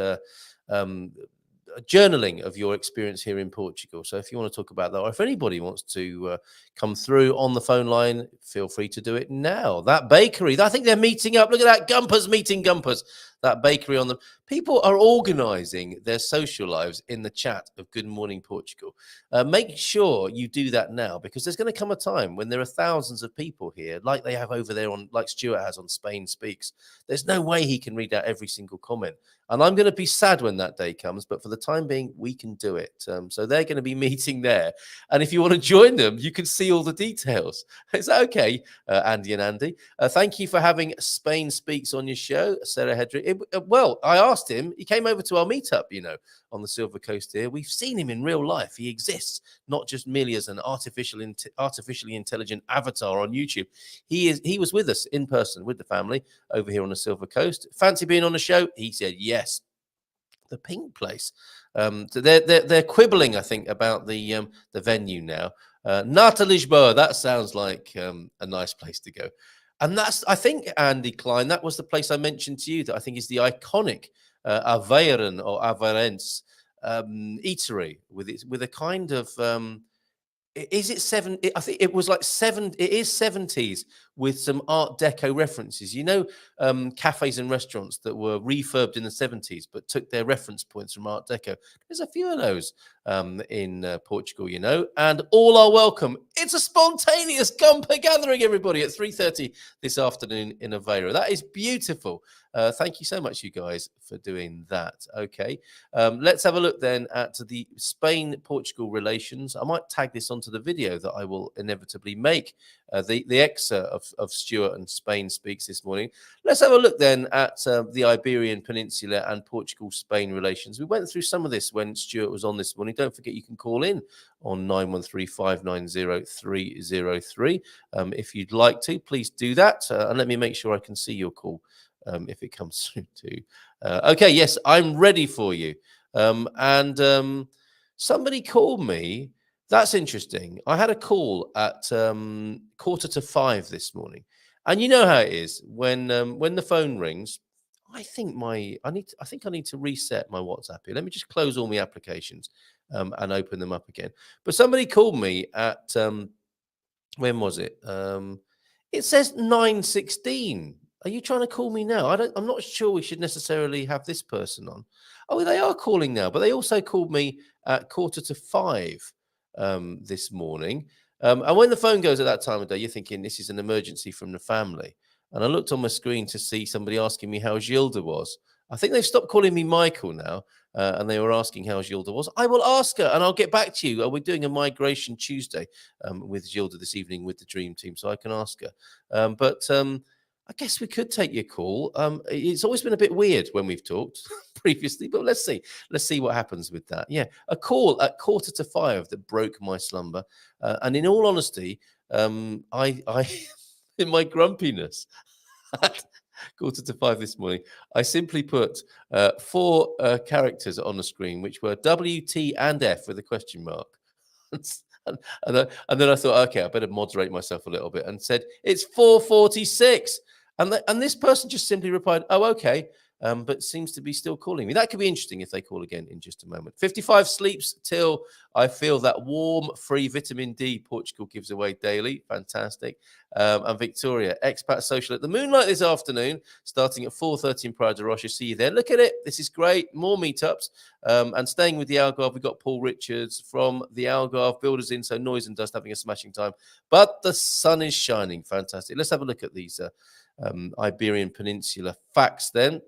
journaling of your experience here in Portugal. So if you want to talk about that, or if anybody wants to come through on the phone line, feel free to do it now. That bakery, I think they're meeting up. Look at that, Gumpers meeting Gumpers. That bakery on them. People are organizing their social lives in the chat of Good Morning Portugal. Make sure you do that now, because there's going to come a time when there are thousands of people here, like they have over there like Stuart has on Spain Speaks. There's no way he can read out every single comment. And I'm going to be sad when that day comes, but for the time being, we can do it. So they're going to be meeting there. And if you want to join them, you can see all the details. Is that okay, Andy and Andy? Thank you for having Spain Speaks on your show, Sarah Hedrick. Well, I asked him. He came over to our meetup, on the Silver Coast here. We've seen him in real life. He exists, not just merely as an artificially intelligent avatar on YouTube. He was with us in person with the family over here on the Silver Coast. Fancy being on the show? He said yes. The Pink Place. So they're quibbling, I think, about the venue now. Nata Lisboa. That sounds like a nice place to go. And that's, I think, Andy Klein, that was the place I mentioned to you that I think is the iconic Aveiran or Aveirense eatery with a kind of is it seven? I think it was like seven. It is 70s with some Art Deco references. Cafes and restaurants that were refurbed in the 70s but took their reference points from Art Deco. There's a few of those in Portugal, and all are welcome. It's a spontaneous Gumper gathering, everybody, at 3:30 this afternoon in Aveiro. That is beautiful. Thank you so much, you guys, for doing that. Okay, let's have a look then at the Spain-Portugal relations. I might tag this onto the video that I will inevitably make, the excerpt of Stuart and Spain Speaks this morning. Let's have a look then at the Iberian Peninsula and Portugal-Spain relations. We went through some of this when Stuart was on this morning. Don't forget you can call in on 913-590-303. If you'd like to, please do that. And let me make sure I can see your call. If it comes through to okay, yes, I'm ready for you. Somebody called me. That's interesting. I had a call at 4:45 this morning, and you know how it is when the phone rings. I think I need to reset my WhatsApp here. Let me just close all my applications and open them up again. But somebody called me at when was it? It says 9:16. Are you trying to call me now? I'm not sure we should necessarily have this person on. Oh, they are calling now, but they also called me at 4:45 this morning. And when the phone goes at that time of day, you're thinking this is an emergency from the family. And I looked on my screen to see somebody asking me how Gilda was. I think they've stopped calling me Michael now, and they were asking how Gilda was. I will ask her, and I'll get back to you. We're doing a Migration Tuesday with Gilda this evening with the Dream Team, so I can ask her. I guess we could take your call. It's always been a bit weird when we've talked previously, but let's see. Let's see what happens with that. Yeah, a call at 4:45 that broke my slumber. And in all honesty, I in my grumpiness at 4:45 this morning, I simply put 4 characters on the screen, which were W, T, and F with a question mark. And then I thought, okay, I better moderate myself a little bit and said, it's 4:46. And this person just simply replied, oh, okay, but seems to be still calling me. That could be interesting if they call again in just a moment. 55 sleeps till I feel that warm, free vitamin D Portugal gives away daily. Fantastic. And Victoria, expat social at the Moonlight this afternoon, starting at 4:30 in Praia de Rocha. See you there. Look at it. This is great. More meetups. And staying with the Algarve, we've got Paul Richards from the Algarve Builders in. So Noise and Dust having a smashing time. But the sun is shining. Fantastic. Let's have a look at these Iberian Peninsula facts then.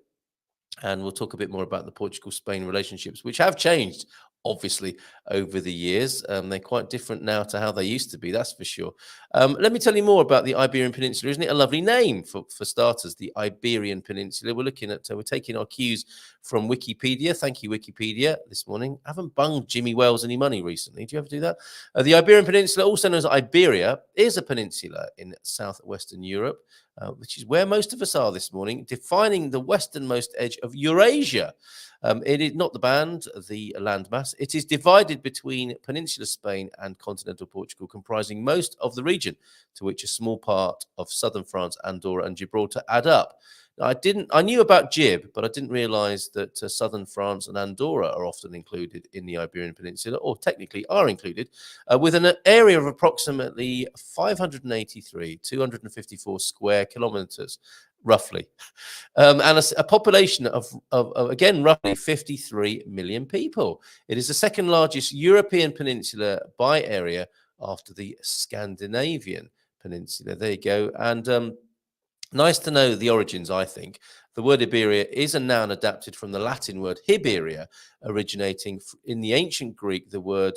And we'll talk a bit more about the Portugal-Spain relationships, which have changed, obviously, over the years. They're quite different now to how they used to be, that's for sure. Let me tell you more about the Iberian Peninsula. Isn't it a lovely name for starters, the Iberian Peninsula? We're taking our cues from Wikipedia. Thank you, Wikipedia, this morning. I haven't bunged Jimmy Wales any money recently. Do you ever do that? The Iberian Peninsula, also known as Iberia, is a peninsula in southwestern Europe, which is where most of us are this morning, defining the westernmost edge of Eurasia. It is not the band, the landmass. It is divided between Peninsular Spain and continental Portugal, comprising most of the region, to which a small part of southern France, Andorra, and Gibraltar add up. Now, I knew about Gib, but I didn't realize that southern France and Andorra are often included in the Iberian Peninsula, or technically are included, with an area of approximately 254 square kilometers, roughly, and a population of again, roughly 53 million people. It is the second largest European peninsula by area after the Scandinavian peninsula. There you go. And nice to know the origins, I think. The word Iberia is a noun adapted from the Latin word Hiberia, originating in the ancient Greek, the word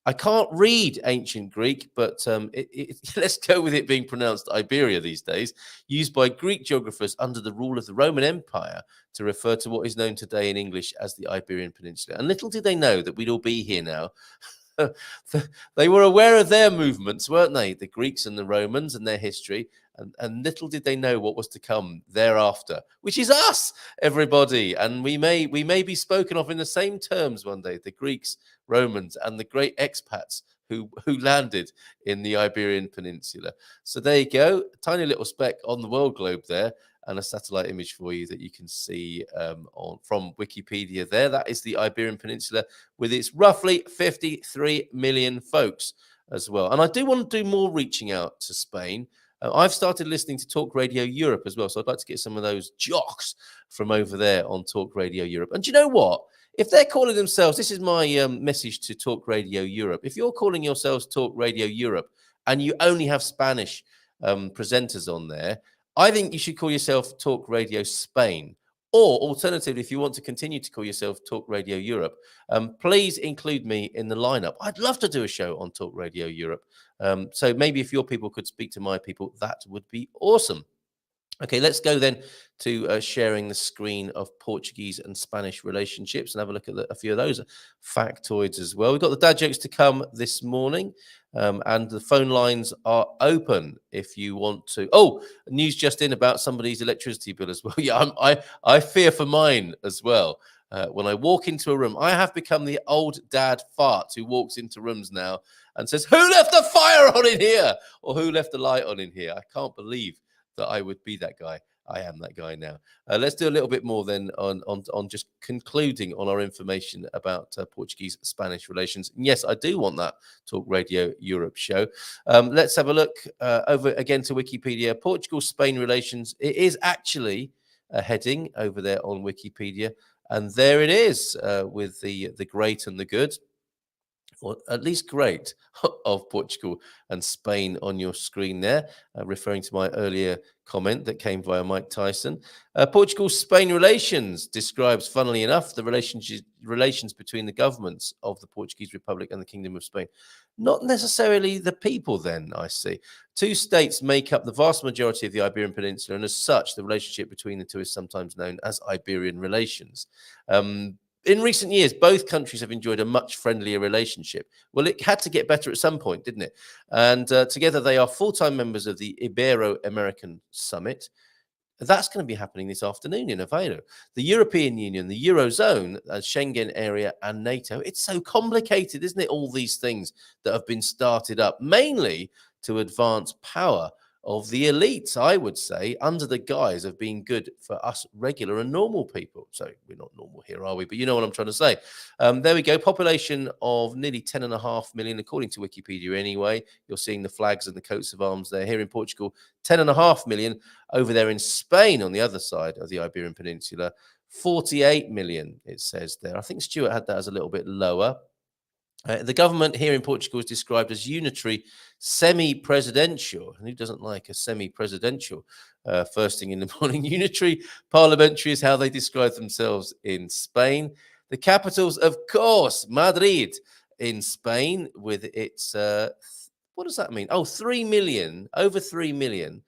I can't read ancient Greek, but let's go with it being pronounced Iberia these days, used by Greek geographers under the rule of the Roman Empire to refer to what is known today in English as the Iberian Peninsula. And little did they know that we'd all be here now. They were aware of their movements, weren't they? The Greeks and the Romans and their history. And little did they know what was to come thereafter, which is us, everybody. And we may be spoken of in the same terms one day, the Greeks, Romans, and the great expats who landed in the Iberian Peninsula. So there you go, a tiny little speck on the world globe there, and a satellite image for you that you can see from Wikipedia there. That is the Iberian Peninsula with its roughly 53 million folks as well. And I do want to do more reaching out to Spain. I've started listening to Talk Radio Europe as well, so I'd like to get some of those jocks from over there on Talk Radio Europe. And do you know what? If they're calling themselves, this is my message to Talk Radio Europe. If you're calling yourselves Talk Radio Europe and you only have Spanish presenters on there, I think you should call yourself Talk Radio Spain. Or alternatively, if you want to continue to call yourself Talk Radio Europe, please include me in the lineup. I'd love to do a show on Talk Radio Europe. So maybe if your people could speak to my people, that would be awesome. Okay, let's go then to sharing the screen of Portuguese and Spanish relationships and have a look at a few of those factoids as well. We've got the dad jokes to come this morning, and the phone lines are open if you want to. Oh, news just in about somebody's electricity bill as well. Yeah, I fear for mine as well. When I walk into a room, I have become the old dad fart who walks into rooms now and says, "Who left the fire on in here?" or "Who left the light on in here?" I can't believe that I would be that guy. I am that guy now. Let's do a little bit more then on just concluding on our information about Portuguese-Spanish relations. And yes, I do want that Talk Radio Europe show. Let's have a look over again to Wikipedia. Portugal-Spain relations. It is actually a heading over there on Wikipedia. And there it is with the great and the good, or at least great, of Portugal and Spain on your screen there, referring to my earlier comment that came via Mike Tyson. Portugal-Spain relations describes, funnily enough, the relations between the governments of the Portuguese Republic and the Kingdom of Spain. Not necessarily the people then, I see. Two states make up the vast majority of the Iberian Peninsula, and as such, the relationship between the two is sometimes known as Iberian relations. In recent years, both countries have enjoyed a much friendlier relationship. Well, it had to get better at some point, didn't it? And together they are full-time members of the Ibero-American Summit. That's going to be happening this afternoon in Aveiro. The European Union, the Eurozone, Schengen area, and NATO. It's so complicated, isn't it? All these things that have been started up, mainly to advance power of the elites, I would say, under the guise of being good for us regular and normal people. So we're not normal here, are we? But you know what I'm trying to say. There we go. Population of nearly 10.5 million, according to Wikipedia anyway. You're seeing the flags and the coats of arms there. Here in Portugal, 10.5 million. Over there in Spain, on the other side of the Iberian Peninsula, 48 million, it says there. I think Stuart had that as a little bit lower. The government here in Portugal is described as unitary, semi-presidential. And who doesn't like a semi-presidential first thing in the morning? Unitary parliamentary is how they describe themselves in Spain. The capitals, of course, Madrid in Spain with its, what does that mean? Oh, 3 million, over 3 million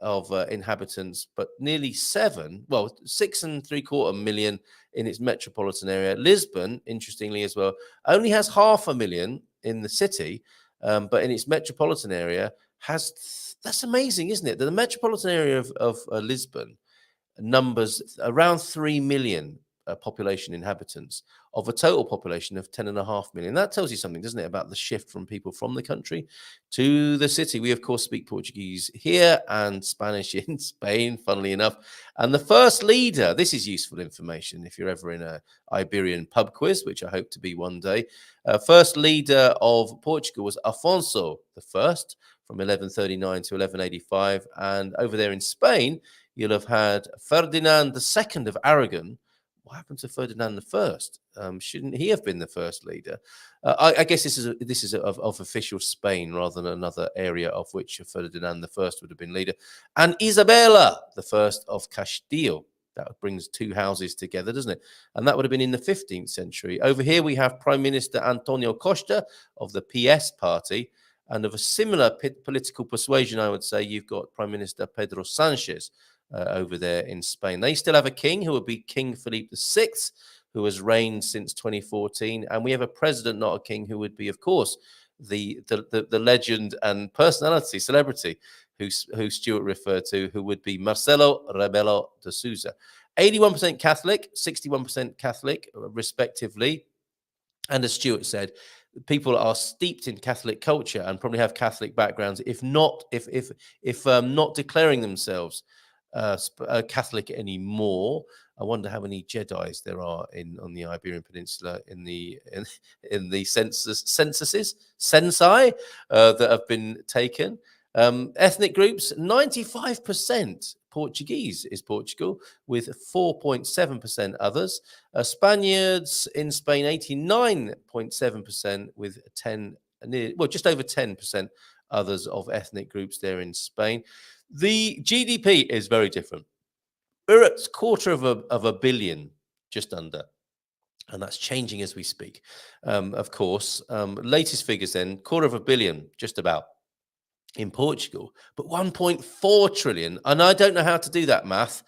of inhabitants, but nearly 6.75 million in its metropolitan area. Lisbon, interestingly as well, only has 500,000 in the city, but in its metropolitan area has, that's amazing, isn't it? The metropolitan area of Lisbon numbers around 3 million population inhabitants of a total population of 10.5 million. That tells you something, doesn't it, about the shift from people from the country to the city. We, of course, speak Portuguese here and Spanish in Spain, funnily enough. And the first leader, this is useful information if you're ever in a Iberian pub quiz, which I hope to be one day. First leader of Portugal was Afonso I from 1139 to 1185. And over there in Spain, you'll have had Ferdinand II of Aragon. What happened to Ferdinand I? Shouldn't he have been the first leader? I guess this is of official Spain rather than another area of which Ferdinand I would have been leader. And Isabella I of Castile. That brings two houses together, doesn't it? And that would have been in the 15th century. Over here, we have Prime Minister Antonio Costa of the PS party. And of a similar political persuasion, I would say, you've got Prime Minister Pedro Sanchez over there in Spain. They still have a king who would be King Philippe VI, who has reigned since 2014. And we have a president, not a king, who would be, of course, the legend and personality, celebrity, who Stuart referred to, who would be Marcelo Rebelo de Sousa. 81% Catholic, 61% Catholic, respectively. And as Stuart said, people are steeped in Catholic culture and probably have Catholic backgrounds, if not declaring themselves Catholic anymore. I wonder how many Jedis there are on the Iberian Peninsula in the censuses that have been taken. Ethnic groups, 95% Portuguese is Portugal, with 4.7% others. Spaniards in Spain, 89.7%, with just over 10% others of ethnic groups there in Spain. The GDP is very different. We're at $250 million, just under. And that's changing as we speak. Of course, latest figures then, $250 million, just about, in Portugal, but 1.4 trillion. And I don't know how to do that math.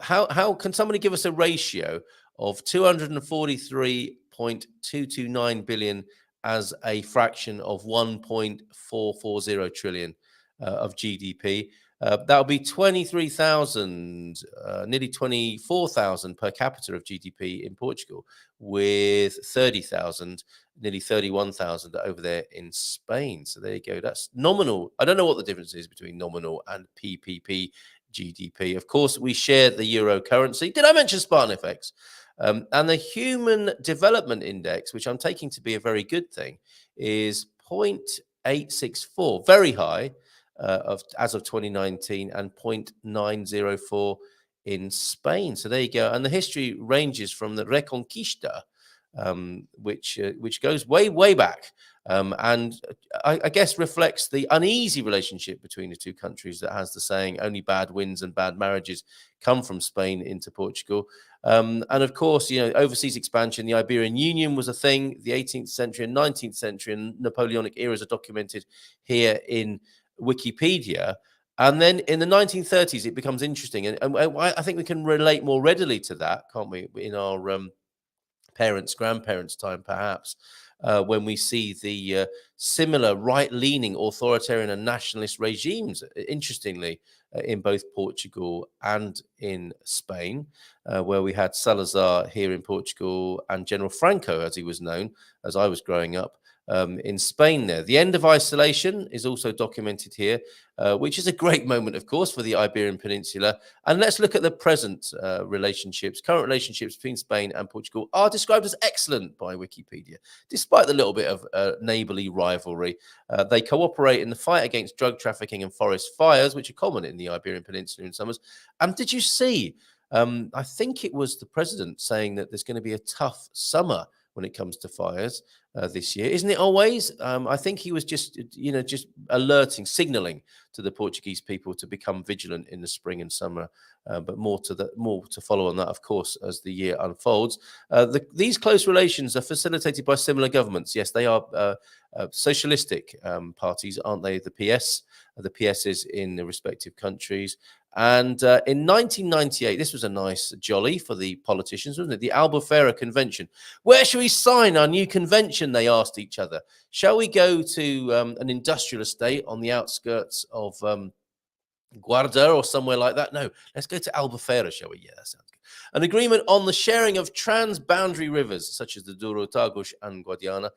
How can somebody give us a ratio of 243.229 billion as a fraction of 1.440 trillion of GDP? That'll be 23,000, nearly 24,000 per capita of GDP in Portugal, with 30,000, nearly 31,000 over there in Spain. So there you go. That's nominal. I don't know what the difference is between nominal and PPP GDP. Of course, we share the euro currency. Did I mention Spartan FX? And the Human Development Index, which I'm taking to be a very good thing, is 0.864, very high. As of 2019, and 0.904 in Spain. So there you go. And the history ranges from the Reconquista, which goes way back, and I guess reflects the uneasy relationship between the two countries that has the saying, only bad winds and bad marriages come from Spain into Portugal. And of course, overseas expansion, the Iberian Union was a thing. The 18th century and 19th century and Napoleonic eras are documented here in Wikipedia. And then in the 1930s, it becomes interesting. And I think we can relate more readily to that, can't we, in our parents, grandparents' time, perhaps, when we see the similar right-leaning authoritarian and nationalist regimes, interestingly, in both Portugal and in Spain, where we had Salazar here in Portugal and General Franco, as he was known, as I was growing up, in Spain there. The end of isolation is also documented here, which is a great moment, of course, for the Iberian Peninsula. And let's look at the present relationships. Current relationships between Spain and Portugal are described as excellent by Wikipedia, despite the little bit of neighbourly rivalry. They cooperate in the fight against drug trafficking and forest fires, which are common in the Iberian Peninsula in summers. And did you see, I think it was the president saying that there's going to be a tough summer when it comes to fires this year, isn't it always? I think he was just alerting, signaling to the Portuguese people to become vigilant in the spring and summer. But more to follow on that, of course, as the year unfolds. These close relations are facilitated by similar governments. Yes, they are socialistic parties, aren't they? The PSs in the respective countries. And in 1998, this was a nice jolly for the politicians, wasn't it? The Albufeira Convention. Where shall we sign our new convention? They asked each other. Shall we go to an industrial estate on the outskirts of Guarda or somewhere like that? No, let's go to Albufeira, shall we? Yeah, that sounds good. An agreement on the sharing of trans-boundary rivers, such as the Douro, Tagus, and Guadiana,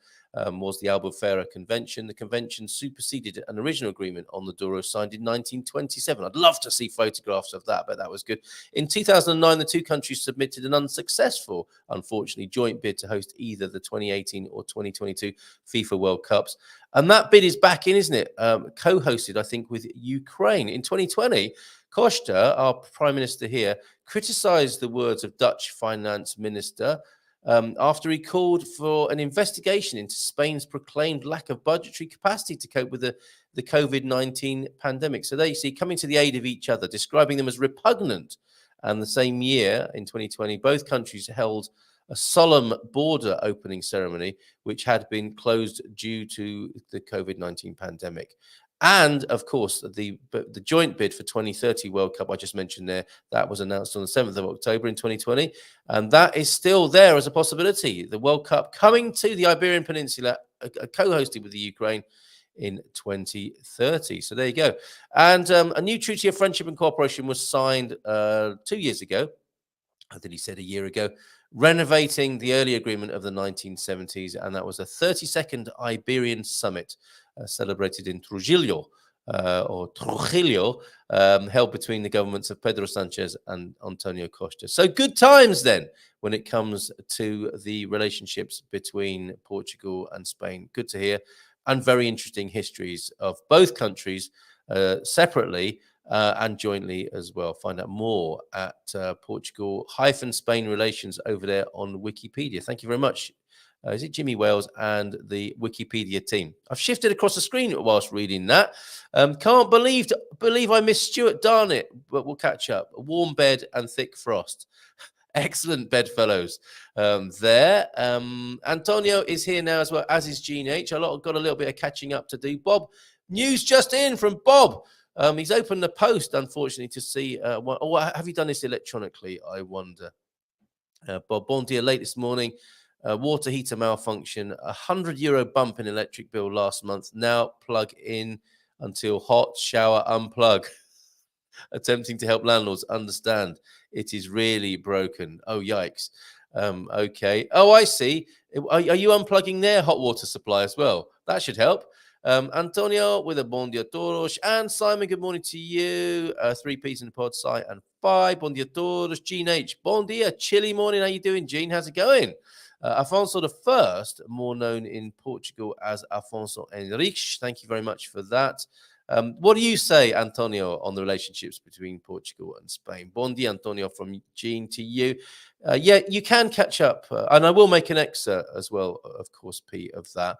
was the Albufeira Convention. The convention superseded an original agreement on the Douro signed in 1927. I'd love to see photographs of that, but that was good. In 2009, the two countries submitted an unsuccessful, unfortunately, joint bid to host either the 2018 or 2022 FIFA World Cups. And that bid is back in, isn't it? Co-hosted, I think, with Ukraine. In 2020, Costa, our prime minister here, criticized the words of Dutch finance minister after he called for an investigation into Spain's proclaimed lack of budgetary capacity to cope with the COVID-19 pandemic. So there you see, coming to the aid of each other, describing them as repugnant And the same year, in 2020, both countries held a solemn border opening ceremony, which had been closed due to the COVID-19 pandemic. And of course, the joint bid for 2030 World Cup I just mentioned there, that was announced on the 7th of October in 2020. And that is still there as a possibility. The World Cup coming to the Iberian Peninsula, co-hosted with the Ukraine in 2030. So there you go. And a new treaty of friendship and cooperation was signed 2 years ago. I think he said a year ago, renovating the early agreement of the 1970s. And that was the 32nd Iberian Summit, celebrated in Trujillo, held between the governments of Pedro Sanchez and Antonio Costa. So good times then when it comes to the relationships between Portugal and Spain. Good to hear. And very interesting histories of both countries separately and jointly as well. Find out more at Portugal-Spain relations over there on Wikipedia. Thank you very much. Is it Jimmy Wales and the Wikipedia team? I've shifted across the screen whilst reading that. Can't believe I missed Stuart, darn it, but we'll catch up. A warm bed and thick frost. Excellent bedfellows there. Antonio is here now as well, as is Gene H. Got a little bit of catching up to do. Bob, news just in from Bob. He's opened the post, unfortunately, to see. Have you done this electronically? I wonder. Bob, bon dia, late this morning. Water heater malfunction. €100 bump in electric bill last month. Now plug in until hot shower unplug. Attempting to help landlords understand it is really broken. Oh, yikes. Okay. Oh, I see. Are you unplugging their hot water supply as well? That should help. Antonio with a bon dia todos. And Simon, good morning to you. 3 P's in the pod, Si, and 5. Bon dia todos. Gene H. Bon dia. Chilly morning. How you doing, Gene? How's it going? Afonso I, more known in Portugal as Afonso Henriques. Thank you very much for that. What do you say, Antonio, on the relationships between Portugal and Spain? Bon dia, Antonio, from Gene to you. Yeah, you can catch up, and I will make an excerpt as well, of course, Pete, of that,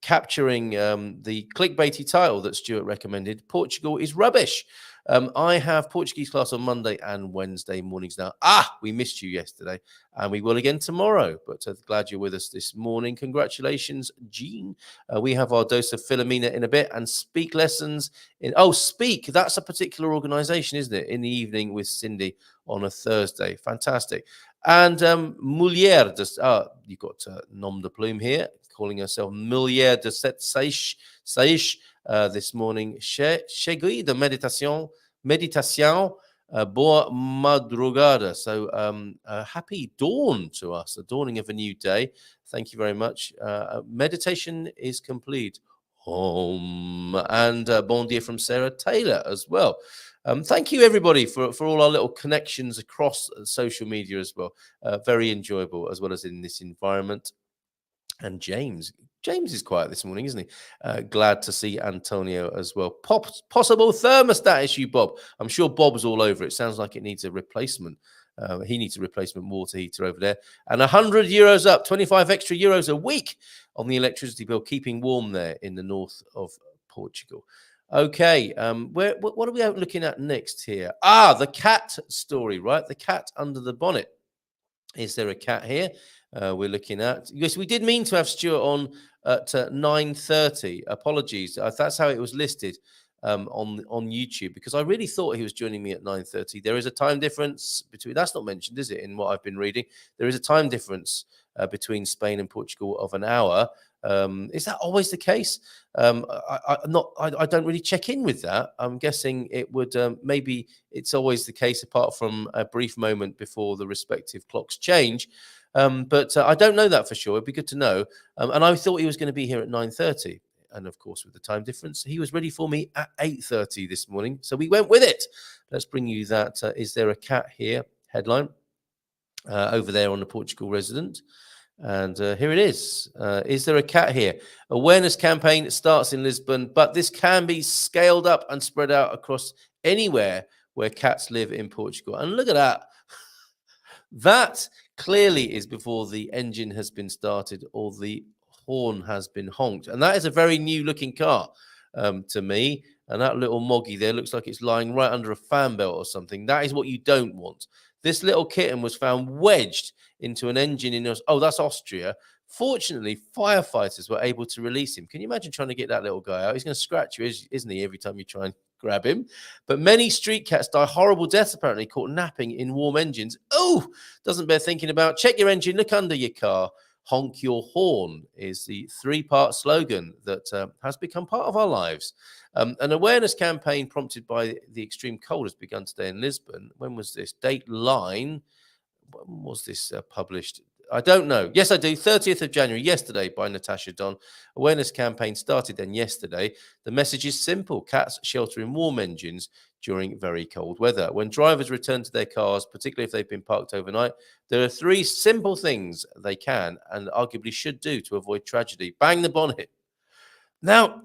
capturing the clickbaity title that Stuart recommended, Portugal is rubbish. I have Portuguese class on Monday and Wednesday mornings now. We missed you yesterday, and we will again tomorrow. But glad you're with us this morning. Congratulations, Jean. We have our dose of Philomena in a bit, and Speak lessons in. Oh, Speak. That's a particular organisation, isn't it? In the evening with Cindy on a Thursday. Fantastic. And Mulher de. You've got nom de plume here, calling herself Mulher de Sete Seixas. This morning, cheguei da meditação, boa madrugada. So, happy dawn to us, the dawning of a new day. Thank you very much. Meditation is complete. And bon dia from Sarah Taylor as well. Thank you, everybody, for all our little connections across social media as well. Very enjoyable, as well as in this environment. And James is quiet this morning, isn't he? Glad to see Antonio as well. Possible thermostat issue, Bob. I'm sure Bob's all over it. Sounds like it needs a replacement. He needs a replacement water heater over there. And €100 up, 25 extra euros a week on the electricity bill, keeping warm there in the north of Portugal. Okay, what are we looking at next here? The cat story, right? The cat under the bonnet. Is there a cat here? We're looking at. Yes, we did mean to have Stuart on at 9:30. Apologies. That's how it was listed on YouTube, because I really thought he was joining me at 9:30. There is a time difference between. That's not mentioned, is it, in what I've been reading? There is a time difference between Spain and Portugal of an hour. Is that always the case? I don't really check in with that. I'm guessing it would maybe it's always the case, apart from a brief moment before the respective clocks change. But I don't know that for sure. It'd be good to know. And I thought he was going to be here at 9:30. And of course, with the time difference, he was ready for me at 8:30 this morning. So we went with it. Let's bring you that. Is there a cat here? Headline over there on the Portugal Resident. And here it is. Is there a cat here? Awareness campaign starts in Lisbon, but this can be scaled up and spread out across anywhere where cats live in Portugal. And look at that. That clearly is before the engine has been started or the horn has been honked. And that is a very new looking car to me. and that little moggy there looks like it's lying right under a fan belt or something. That is what you don't want. This little kitten was found wedged into an engine in, that's Austria. Fortunately, firefighters were able to release him. Can you imagine trying to get that little guy out? He's going to scratch you, isn't he, every time you try and grab him? But many street cats die horrible deaths, apparently, caught napping in warm engines. Oh, doesn't bear thinking about. Check your engine, look under your car. Honk your horn is the 3-part slogan that has become part of our lives. An awareness campaign prompted by the extreme cold has begun today in Lisbon. When was this? Dateline. When was this published? I don't know. Yes, I do. 30th of January, yesterday, by Natasha Don. Awareness campaign started then yesterday. The message is simple. Cats shelter in warm engines during very cold weather. When drivers return to their cars, particularly if they've been parked overnight, there are 3 simple things they can and arguably should do to avoid tragedy. Bang the bonnet. Now,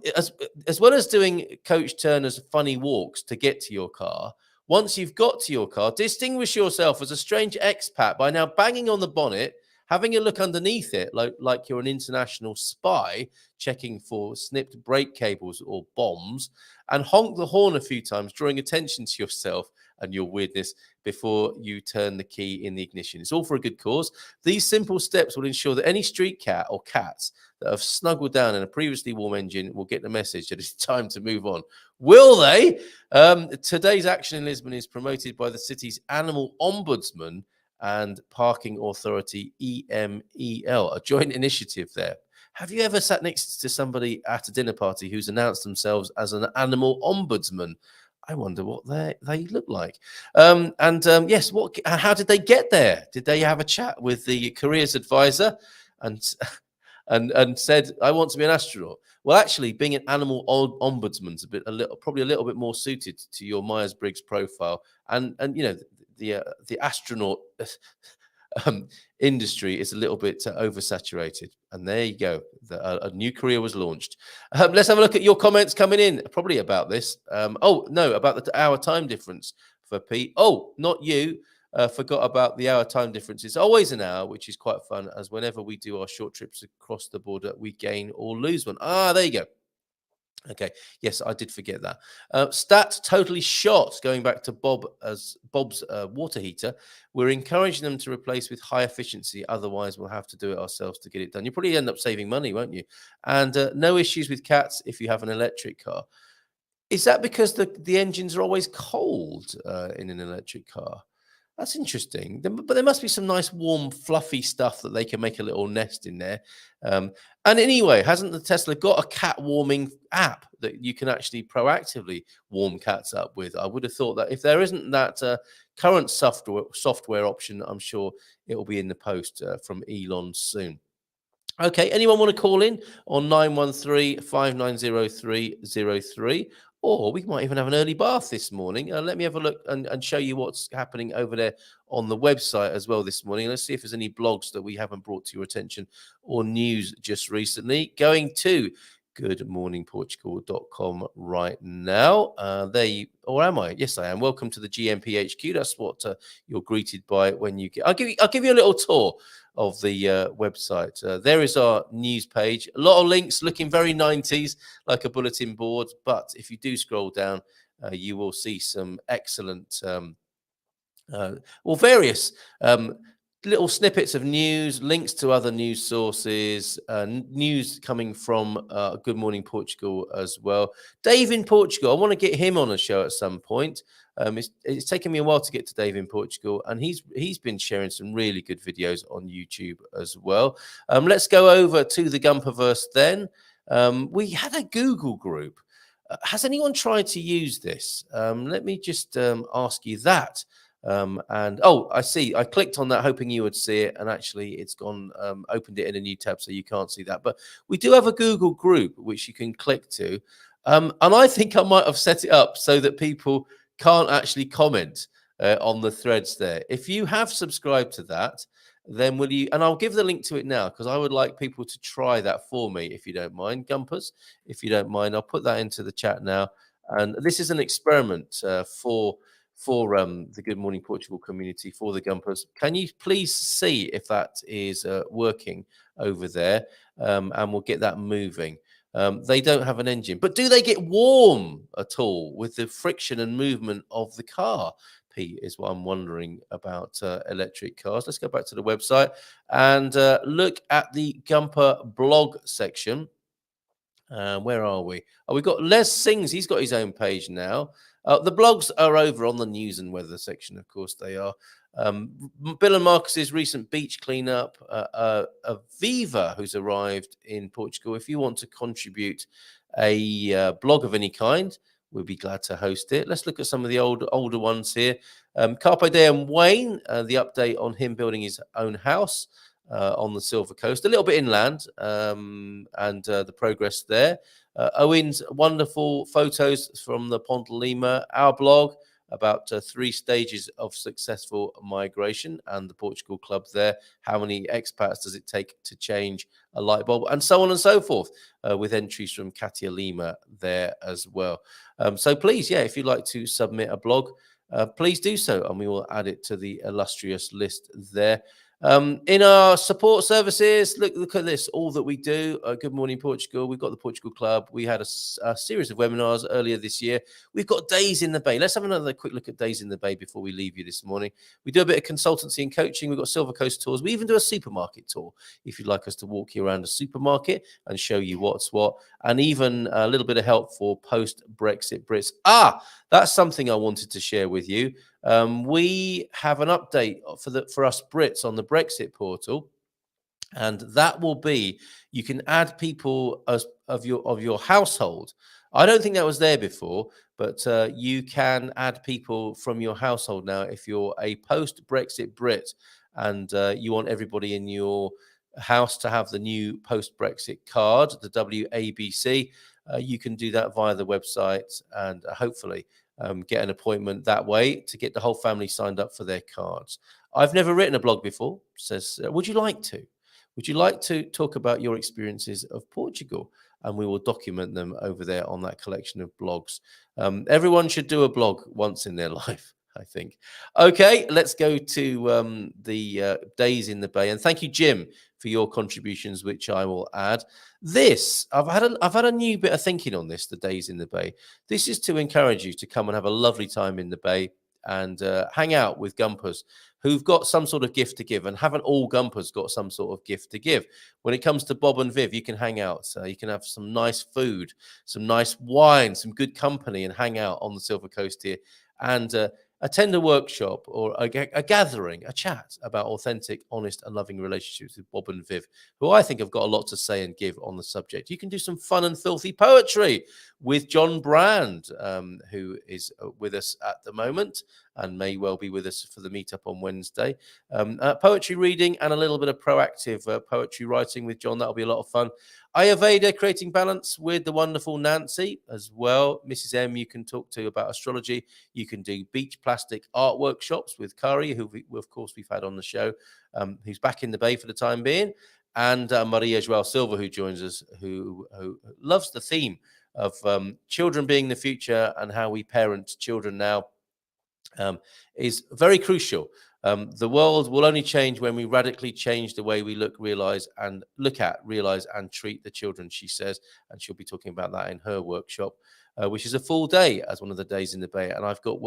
as well as doing Coach Turner's funny walks to get to your car, once you've got to your car, distinguish yourself as a strange expat by now banging on the bonnet, having a look underneath it like you're an international spy checking for snipped brake cables or bombs, and honk the horn a few times, drawing attention to yourself and your weirdness before you turn the key in the ignition. It's all for a good cause. These simple steps will ensure that any street cat or cats that have snuggled down in a previously warm engine will get the message that it's time to move on. Will they? Today's action in Lisbon is promoted by the city's animal ombudsman and parking authority, EMEL, a joint initiative there. Have you ever sat next to somebody at a dinner party who's announced themselves as an animal ombudsman? I wonder what they look like. Yes, how did they get there? Did they have a chat with the careers advisor and said, I want to be an astronaut? Well, actually, being an animal ombudsman's probably a little bit more suited to your Myers-Briggs profile, and the astronaut industry is a little bit oversaturated. And there you go. A new career was launched. Let's have a look at your comments coming in, probably about this. About the hour time difference for Pete. Oh, not you. Forgot about the hour time difference. It's always an hour, which is quite fun, as whenever we do our short trips across the border, we gain or lose one. There you go. Okay, yes, I did forget that. Stat totally shot, going back to Bob's water heater. We're encouraging them to replace with high efficiency. Otherwise, we'll have to do it ourselves to get it done. You'll probably end up saving money, won't you? And no issues with cats if you have an electric car. Is that because the engines are always cold in an electric car? That's interesting. But there must be some nice, warm, fluffy stuff that they can make a little nest in there. And anyway, hasn't the Tesla got a cat warming app that you can actually proactively warm cats up with? I would have thought that if there isn't that current software option, I'm sure it will be in the post from Elon soon. Okay, anyone want to call in on 913-590-303? Or we might even have an early bath this morning. Let me have a look and show you what's happening over there on the website as well this morning. Let's see if there's any blogs that we haven't brought to your attention or news just recently. Going to goodmorningportugal.com right now. Or am I? Yes, I am. Welcome to the GMPHQ. That's what you're greeted by when you get. I'll give you a little tour of the website. There is our news page. A lot of links, looking very 90s, like a bulletin board. But if you do scroll down, you will see some excellent, various little snippets of news, links to other news sources, news coming from Good Morning Portugal as well. Dave in Portugal, I want to get him on a show at some point. It's taken me a while to get to Dave in Portugal, and he's been sharing some really good videos on YouTube as well. Let's go over to the Gumperverse then. We had a Google group. Has anyone tried to use this? Let me just ask you that. I see. I clicked on that hoping you would see it, and actually it's gone, opened it in a new tab, so you can't see that. But we do have a Google group which you can click to. And I think I might have set it up so that people can't actually comment on the threads there. If you have subscribed to that, then will you? And I'll give the link to it now because I would like people to try that for me, if you don't mind, Gumpers. If you don't mind, I'll put that into the chat now. And this is an experiment for the Good Morning Portugal community, for the Gumpers. Can you please see if that is working over there? And we'll get that moving. They don't have an engine. But do they get warm at all with the friction and movement of the car? Pete, is what I'm wondering about electric cars. Let's go back to the website and look at the Gumper blog section. Where are we? Oh, we've got Les Sings. He's got his own page now. The blogs are over on the news and weather section, of course they are. Bill and Marcus's recent beach cleanup, Viva, who's arrived in Portugal. If you want to contribute a blog of any kind, we'll be glad to host it. Let's look at some of the older ones here. Carpe Diem Wayne, the update on him building his own house on the Silver Coast, a little bit inland, and the progress there. Owen's wonderful photos from the Ponte Lima, our blog about 3 stages of successful migration and the Portugal club there. How many expats does it take to change a light bulb, and so on and so forth, with entries from Katia Lima there as well. So please, if you'd like to submit a blog, please do so, and we will add it to the illustrious list there. In our support services, look at this, all that we do. Good Morning Portugal. We've got the Portugal Club. We had a series of webinars earlier this year. We've got Days in the Bay. Let's have another quick look at Days in the Bay before we leave you this morning. We do a bit of consultancy and coaching. We've got Silver Coast tours. We even do a supermarket tour if you'd like us to walk you around a supermarket and show you what's what, and even a little bit of help for post-Brexit Brits. That's something I wanted to share with you. We have an update for us Brits on the Brexit portal, and that will be you can add people of your household. I don't think that was there before, but you can add people from your household now if you're a post-Brexit Brit and you want everybody in your house to have the new post-Brexit card, the WABC. You can do that via the website and hopefully get an appointment that way to get the whole family signed up for their cards. I've never written a blog before, says, would you like to? Would you like to talk about your experiences of Portugal? And we will document them over there on that collection of blogs. Everyone should do a blog once in their life, I think. Okay, let's go to the Days in the Bay. And thank you, Jim, for your contributions, which I will add. I've had a new bit of thinking on this, the Days in the Bay. This is to encourage you to come and have a lovely time in the Bay and hang out with Gumpers who've got some sort of gift to give, and haven't all Gumpers got some sort of gift to give? When it comes to Bob and Viv, you can hang out. You can have some nice food, some nice wine, some good company, and hang out on the Silver Coast here and attend a workshop or a gathering, a chat about authentic, honest and loving relationships with Bob and Viv, who I think have got a lot to say and give on the subject. You can do some fun and filthy poetry with John Brand, who is with us at the moment and may well be with us for the meetup on Wednesday. Poetry reading and a little bit of proactive poetry writing with John. That'll be a lot of fun. Ayurveda, creating balance with the wonderful Nancy as well. Mrs. M, you can talk to about astrology. You can do beach plastic art workshops with Kari, who of course we've had on the show, who's back in the Bay for the time being. And Maria Joao Silva, who joins us, who loves the theme of children being the future and how we parent children now, is very crucial. The world will only change when we radically change the way we look, realize, and treat the children, she says. And she'll be talking about that in her workshop, which is a full day as one of the Days in the Bay. And I've got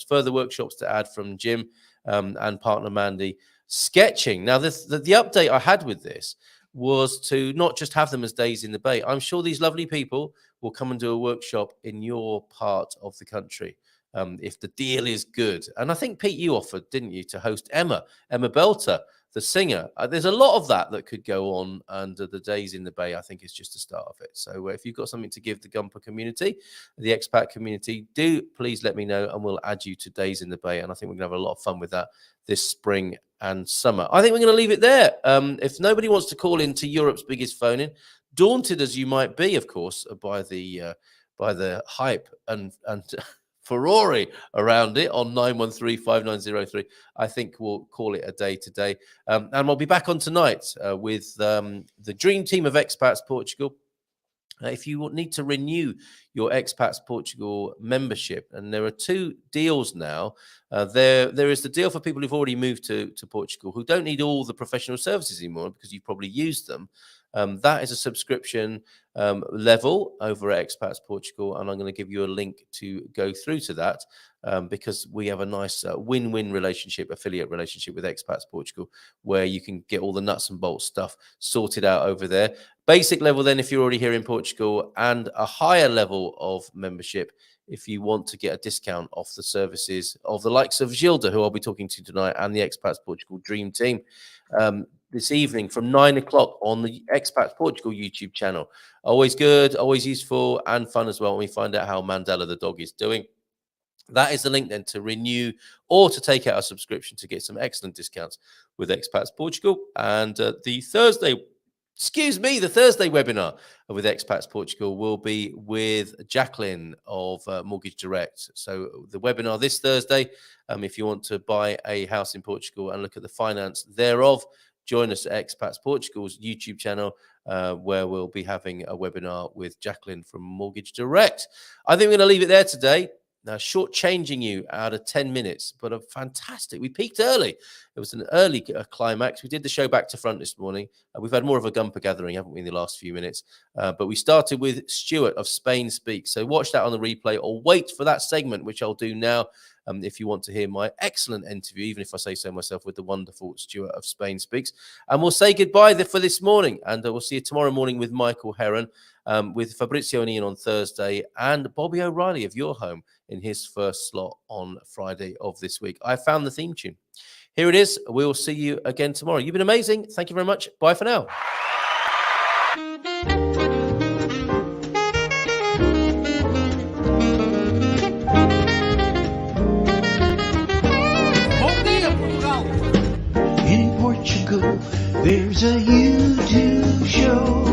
further workshops to add from Jim and partner Mandy. Sketching. Now, the update I had with this was to not just have them as Days in the Bay. I'm sure these lovely people will come and do a workshop in your part of the country. If the deal is good. And I think, Pete, you offered, didn't you, to host Emma Belter, the singer. There's a lot of that could go on under the Days in the Bay. I think it's just the start of it. So if you've got something to give the Gumper community, the expat community, do please let me know and we'll add you to Days in the Bay. And I think we're going to have a lot of fun with that this spring and summer. I think we're going to leave it there. If nobody wants to call into Europe's biggest phone-in, daunted as you might be, of course, by the hype and Ferrari around it on 913-5903. I think we'll call it a day today. And we'll be back on tonight with the dream team of Expats Portugal. If you need to renew your Expats Portugal membership, and there are 2 deals now. There is the deal for people who've already moved to Portugal who don't need all the professional services anymore because you've probably used them. That is a subscription level over at Expats Portugal, and I'm going to give you a link to go through to that because we have a nice win-win relationship, affiliate relationship with Expats Portugal, where you can get all the nuts and bolts stuff sorted out over there. Basic level then if you're already here in Portugal, and a higher level of membership if you want to get a discount off the services of the likes of Gilda, who I'll be talking to tonight, and the Expats Portugal Dream Team this evening from 9 o'clock on the Expats Portugal YouTube channel. Always good, always useful and fun as well when we find out how Mandela the dog is doing. That is the link then to renew or to take out a subscription to get some excellent discounts with Expats Portugal. And the Thursday webinar with Expats Portugal will be with Jacqueline of Mortgage Direct. So the webinar this Thursday, if you want to buy a house in Portugal and look at the finance thereof, join us at Expats Portugal's YouTube channel, where we'll be having a webinar with Jacqueline from Mortgage Direct. I think we're going to leave it there today. Now, shortchanging you out of 10 minutes, but a fantastic. We peaked early. It was an early climax. We did the show back to front this morning. We've had more of a Gumper gathering, haven't we, in the last few minutes? But we started with Stuart of Spain Speaks. So watch that on the replay or wait for that segment, which I'll do now. If you want to hear my excellent interview, even if I say so myself, with the wonderful Stuart of Spain Speaks. And we'll say goodbye for this morning. And we'll see you tomorrow morning with Michael Heron, with Fabrizio and Ian on Thursday, and Bobby O'Reilly of Your Home in his first slot on Friday of this week. I found the theme tune. Here it is. We will see you again tomorrow. You've been amazing. Thank you very much. Bye for now. In Portugal, there's a YouTube show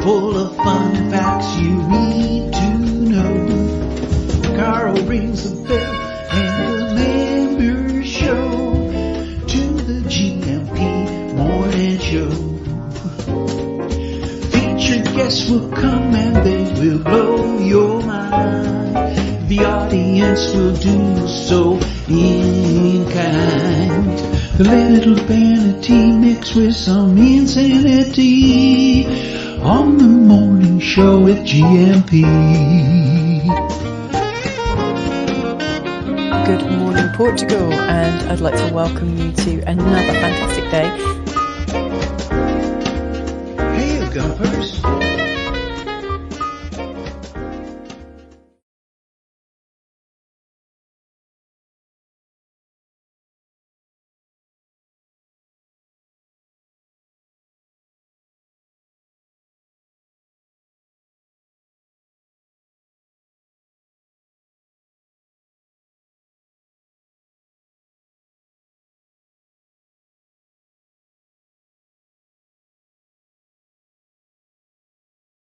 full of fun facts you need to know. Carl rings the bell and the members show to the GMP morning show. Featured guests will come and they will blow your mind. The audience will do so in kind. The little vanity mixed with some insanity on the morning show with GMP. Good morning, Portugal, and I'd like to welcome you to another fantastic day. Hey, Gumpers.